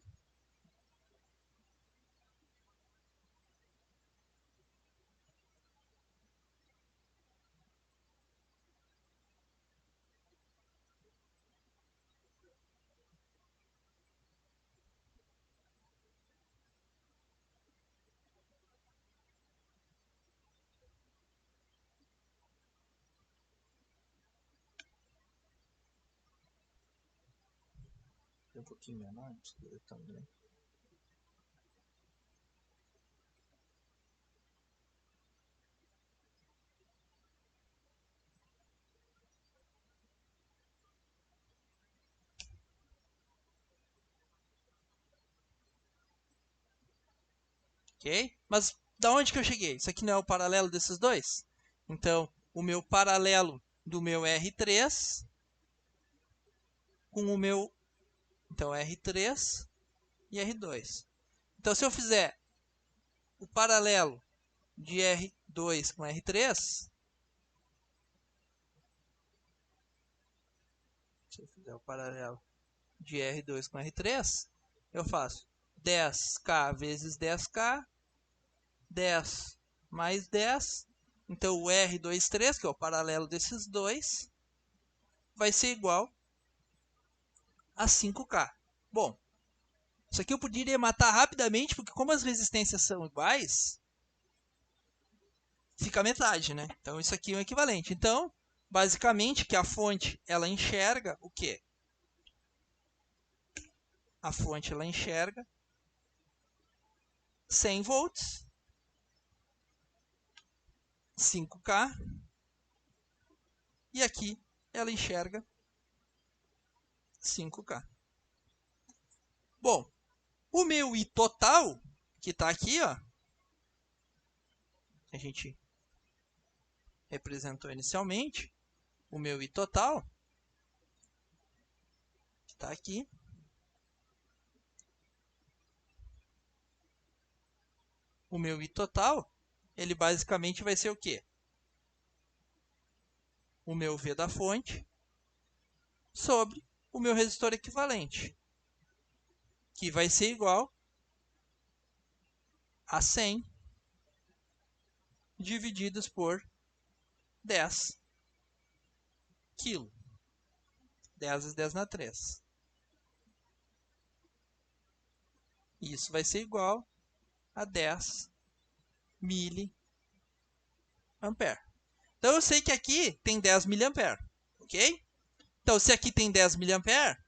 Um pouquinho menor, não precisa ser tão grande. Ok? Mas da onde que eu cheguei? Isso aqui não é o paralelo desses dois? Então, o meu paralelo do meu R3 com o meu... Então, R3 e R2. Então, se eu fizer o paralelo de R2 com R3... Se eu fizer o paralelo de R2 com R3, eu faço 10K vezes 10K, 10 mais 10. Então, o R23, que é o paralelo desses dois, vai ser igual a 5K. Bom, isso aqui eu poderia matar rapidamente, porque como as resistências são iguais, fica a metade, né? Então, isso aqui é um equivalente. Então, basicamente, que a fonte, ela enxerga o quê? A fonte, ela enxerga 100 volts, 5K, e aqui ela enxerga 5K. Bom, o meu I total, que está aqui, ó, a gente representou inicialmente, o meu I total, que está aqui, o meu I total, ele basicamente vai ser o quê? O meu V da fonte sobre o meu resistor equivalente, que vai ser igual a 100 divididos por 10 kg. 10 vezes 10 na 3. Isso vai ser igual a 10 miliampere. Então, eu sei que aqui tem 10 miliampere, ok? Então, se aqui tem 10 miliampere,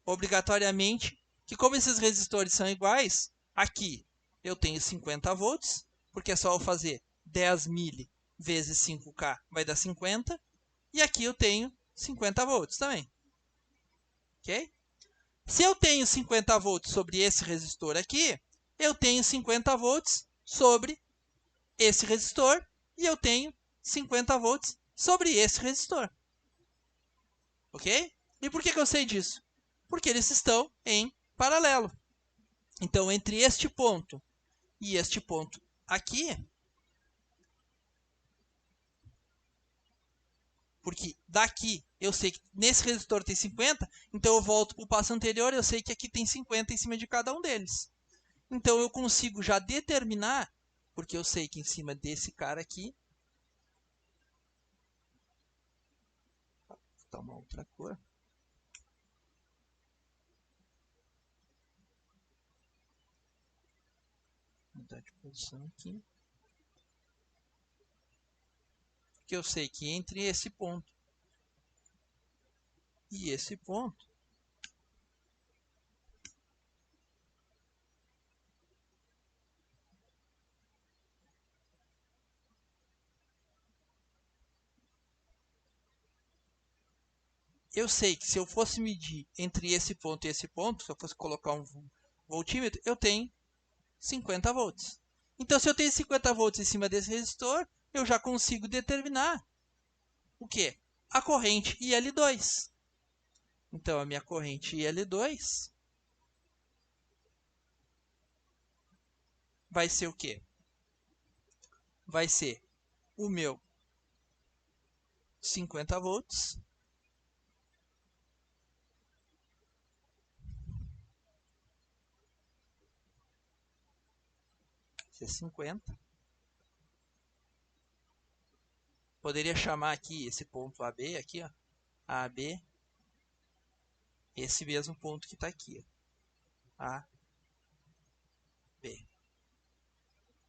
obrigatoriamente, que como esses resistores são iguais, aqui eu tenho 50 volts, porque é só eu fazer 10 mili vezes 5K vai dar 50, e aqui eu tenho 50 volts também. Ok? Se eu tenho 50 volts sobre esse resistor aqui, eu tenho 50 volts sobre esse resistor e eu tenho 50 volts sobre esse resistor. Ok? E por que eu sei disso? Porque eles estão em paralelo. Então, entre este ponto e este ponto aqui, porque daqui eu sei que nesse resistor tem 50, então eu volto para o passo anterior, eu sei que aqui tem 50 em cima de cada um deles. Então eu consigo já determinar, porque eu sei que em cima desse cara aqui, vou botar uma outra cor, mudar de posição aqui, que eu sei que entre esse ponto e esse ponto, eu sei que se eu fosse medir entre esse ponto e esse ponto, se eu fosse colocar um voltímetro, eu tenho 50 volts. Então, se eu tenho 50 volts em cima desse resistor, eu já consigo determinar o quê? A corrente IL2. Então, a minha corrente IL2 vai ser o quê? Vai ser o meu 50 volts C50. Poderia chamar aqui esse ponto AB, aqui, ó, AB, esse mesmo ponto que está aqui, ó, AB.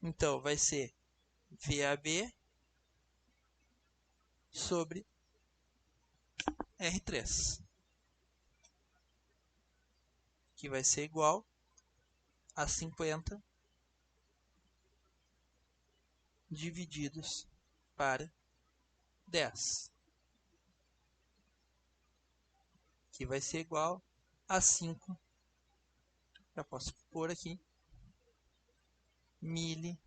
Então, vai ser VAB sobre R3, que vai ser igual a 50 divididos para 10, que vai ser igual a 5, já posso pôr aqui, miliampere.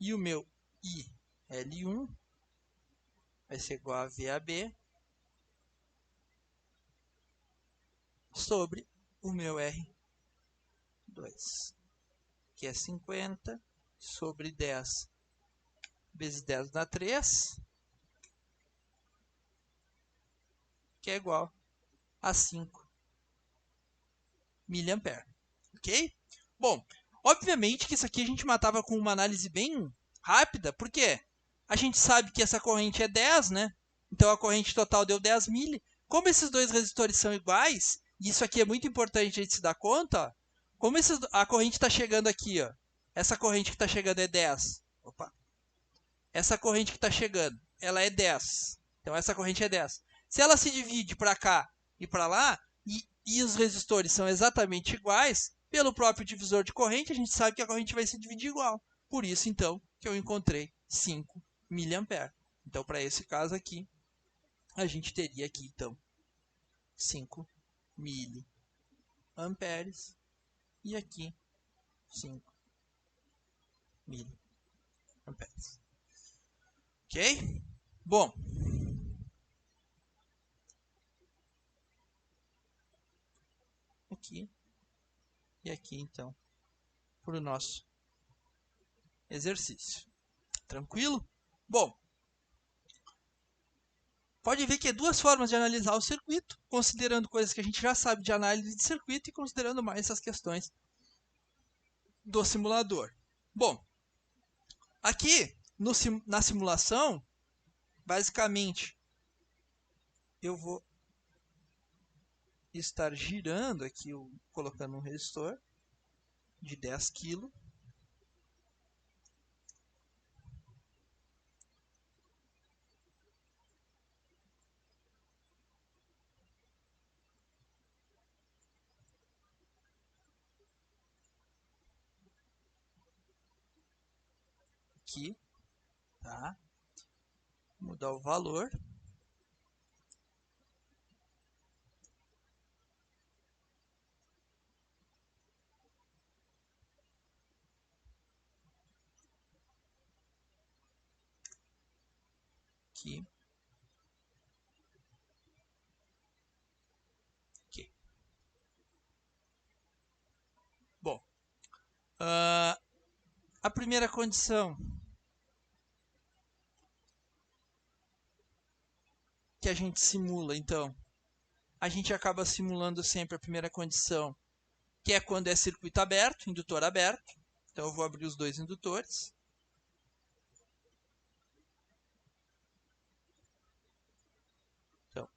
E o meu IL1 vai ser igual a VAB sobre o meu R2, que é 50 sobre 10 vezes 10 dá 3, que é igual a 5 miliampere. Ok? Bom, obviamente que isso aqui a gente matava com uma análise bem rápida, porque a gente sabe que essa corrente é 10, né? Então a corrente total deu 10 mili. Como esses dois resistores são iguais, e isso aqui é muito importante a gente se dar conta, ó, como a corrente está chegando aqui, ó, essa corrente que está chegando é 10. Opa. Essa corrente que está chegando, ela é 10. Então essa corrente é 10. Se ela se divide para cá e para lá, e os resistores são exatamente iguais, pelo próprio divisor de corrente, a gente sabe que a corrente vai se dividir igual. Por isso, então, que eu encontrei 5 miliampere. Então, para esse caso aqui, a gente teria aqui, então, 5 miliamperes e aqui 5 miliamperes. Ok? Bom, aqui e aqui, então, para o nosso exercício. Tranquilo? Bom, pode ver que é duas formas de analisar o circuito, considerando coisas que a gente já sabe de análise de circuito e considerando mais essas questões do simulador. Bom, aqui na simulação, basicamente, eu vou estar girando aqui, colocando um resistor de 10 kg. Aqui, tá? Vou mudar o valor. Aqui. Aqui. Bom, a primeira condição que a gente simula, então, a gente acaba simulando sempre a primeira condição, que é quando é circuito aberto, indutor aberto. Então, eu vou abrir os dois indutores. Então,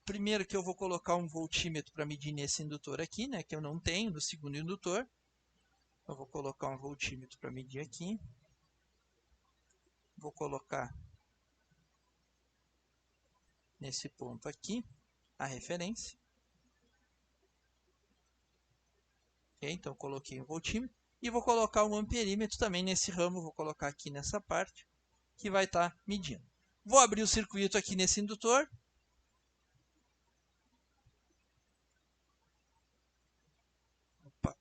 primeiro que eu vou colocar um voltímetro para medir nesse indutor aqui, né, que eu não tenho no segundo indutor. Eu vou colocar um voltímetro para medir aqui. Vou colocar nesse ponto aqui a referência. Okay? Então, coloquei um voltímetro. E vou colocar um amperímetro também nesse ramo. Vou colocar aqui nessa parte, que vai estar medindo. Vou abrir o circuito aqui nesse indutor. Opa.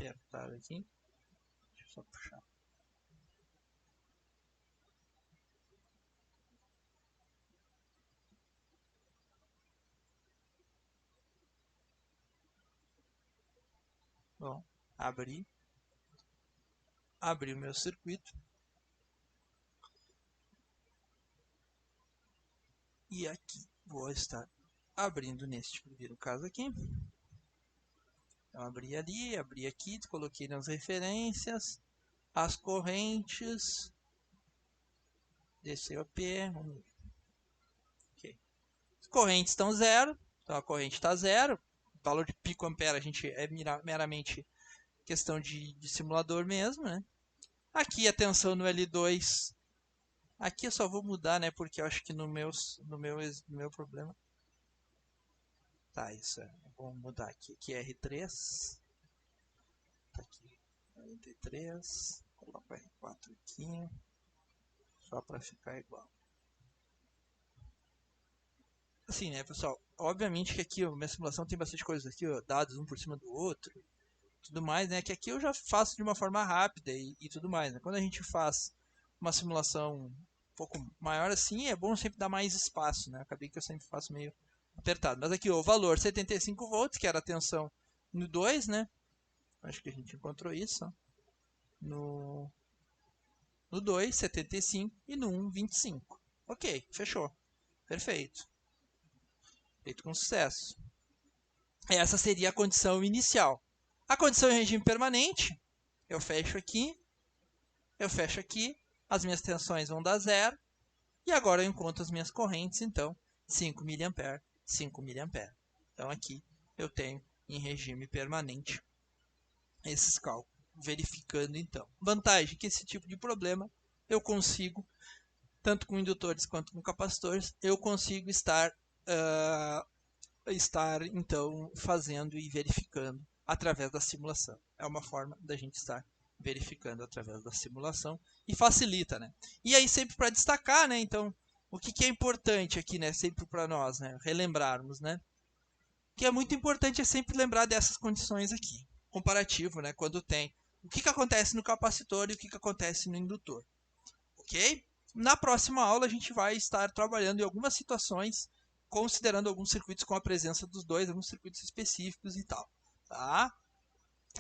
apertar aqui. Deixa eu só puxar. Bom, abri o meu circuito. E aqui vou estar abrindo neste primeiro caso aqui. Então, abri ali, abri aqui, coloquei nas referências, as correntes, desceu a P, vamos ver. Okay. As correntes estão zero, então a corrente está zero. O valor de pico ampere a gente é meramente questão de simulador mesmo, né? Aqui a tensão no L2, aqui eu só vou mudar, né? Porque eu acho que no meu problema. Tá, isso é. Vamos mudar aqui. Aqui é R3. Tá aqui 43. Coloco R4 aqui. Só para ficar igual. Assim, né, pessoal? Obviamente que aqui a minha simulação tem bastante coisa aqui, ó, dados um por cima do outro, tudo mais, né? Que aqui eu já faço de uma forma rápida e tudo mais, né? Quando a gente faz uma simulação um pouco maior assim, é bom sempre dar mais espaço, né? Acabei que eu sempre faço meio apertado. Mas aqui ó, o valor 75 volts, que era a tensão no 2, né? Acho que a gente encontrou isso. Ó. No 2, 75 e no 1, 25. Ok, fechou. Perfeito. Feito com sucesso. Essa seria a condição inicial. A condição em regime permanente, eu fecho aqui, as minhas tensões vão dar zero, e agora eu encontro as minhas correntes, então 5 mA, 5 mA. Então aqui eu tenho em regime permanente esses cálculos, verificando então. Vantagem que esse tipo de problema eu consigo, tanto com indutores quanto com capacitores, eu consigo estar então fazendo e verificando através da simulação. É uma forma da gente estar verificando através da simulação e facilita, né? E aí sempre para destacar, né? Então, o que é importante aqui, né? Sempre para nós, né? Relembrarmos, né? O que é muito importante é sempre lembrar dessas condições aqui. Comparativo, né? Quando tem o que acontece no capacitor e o que acontece no indutor. Ok? Na próxima aula a gente vai estar trabalhando em algumas situações, considerando alguns circuitos com a presença dos dois, alguns circuitos específicos e tal. Tá?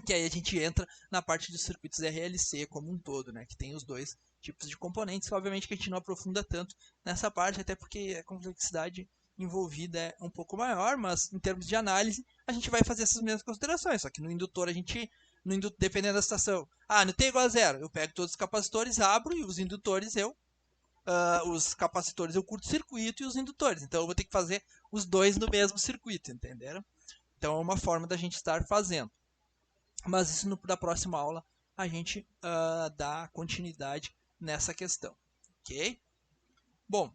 Que aí a gente entra na parte dos circuitos RLC como um todo, né? Que tem os dois tipos de componentes. Obviamente que a gente não aprofunda tanto nessa parte, até porque a complexidade envolvida é um pouco maior, mas em termos de análise, a gente vai fazer essas mesmas considerações. Só que no indutor, dependendo da situação, no T igual a zero, eu pego todos os capacitores, abro, e os indutores os capacitores eu curto-circuito e os indutores. Então eu vou ter que fazer os dois no mesmo circuito, entenderam? Então é uma forma da gente estar fazendo. Mas isso na próxima aula a gente dá continuidade nessa questão. Ok? Bom,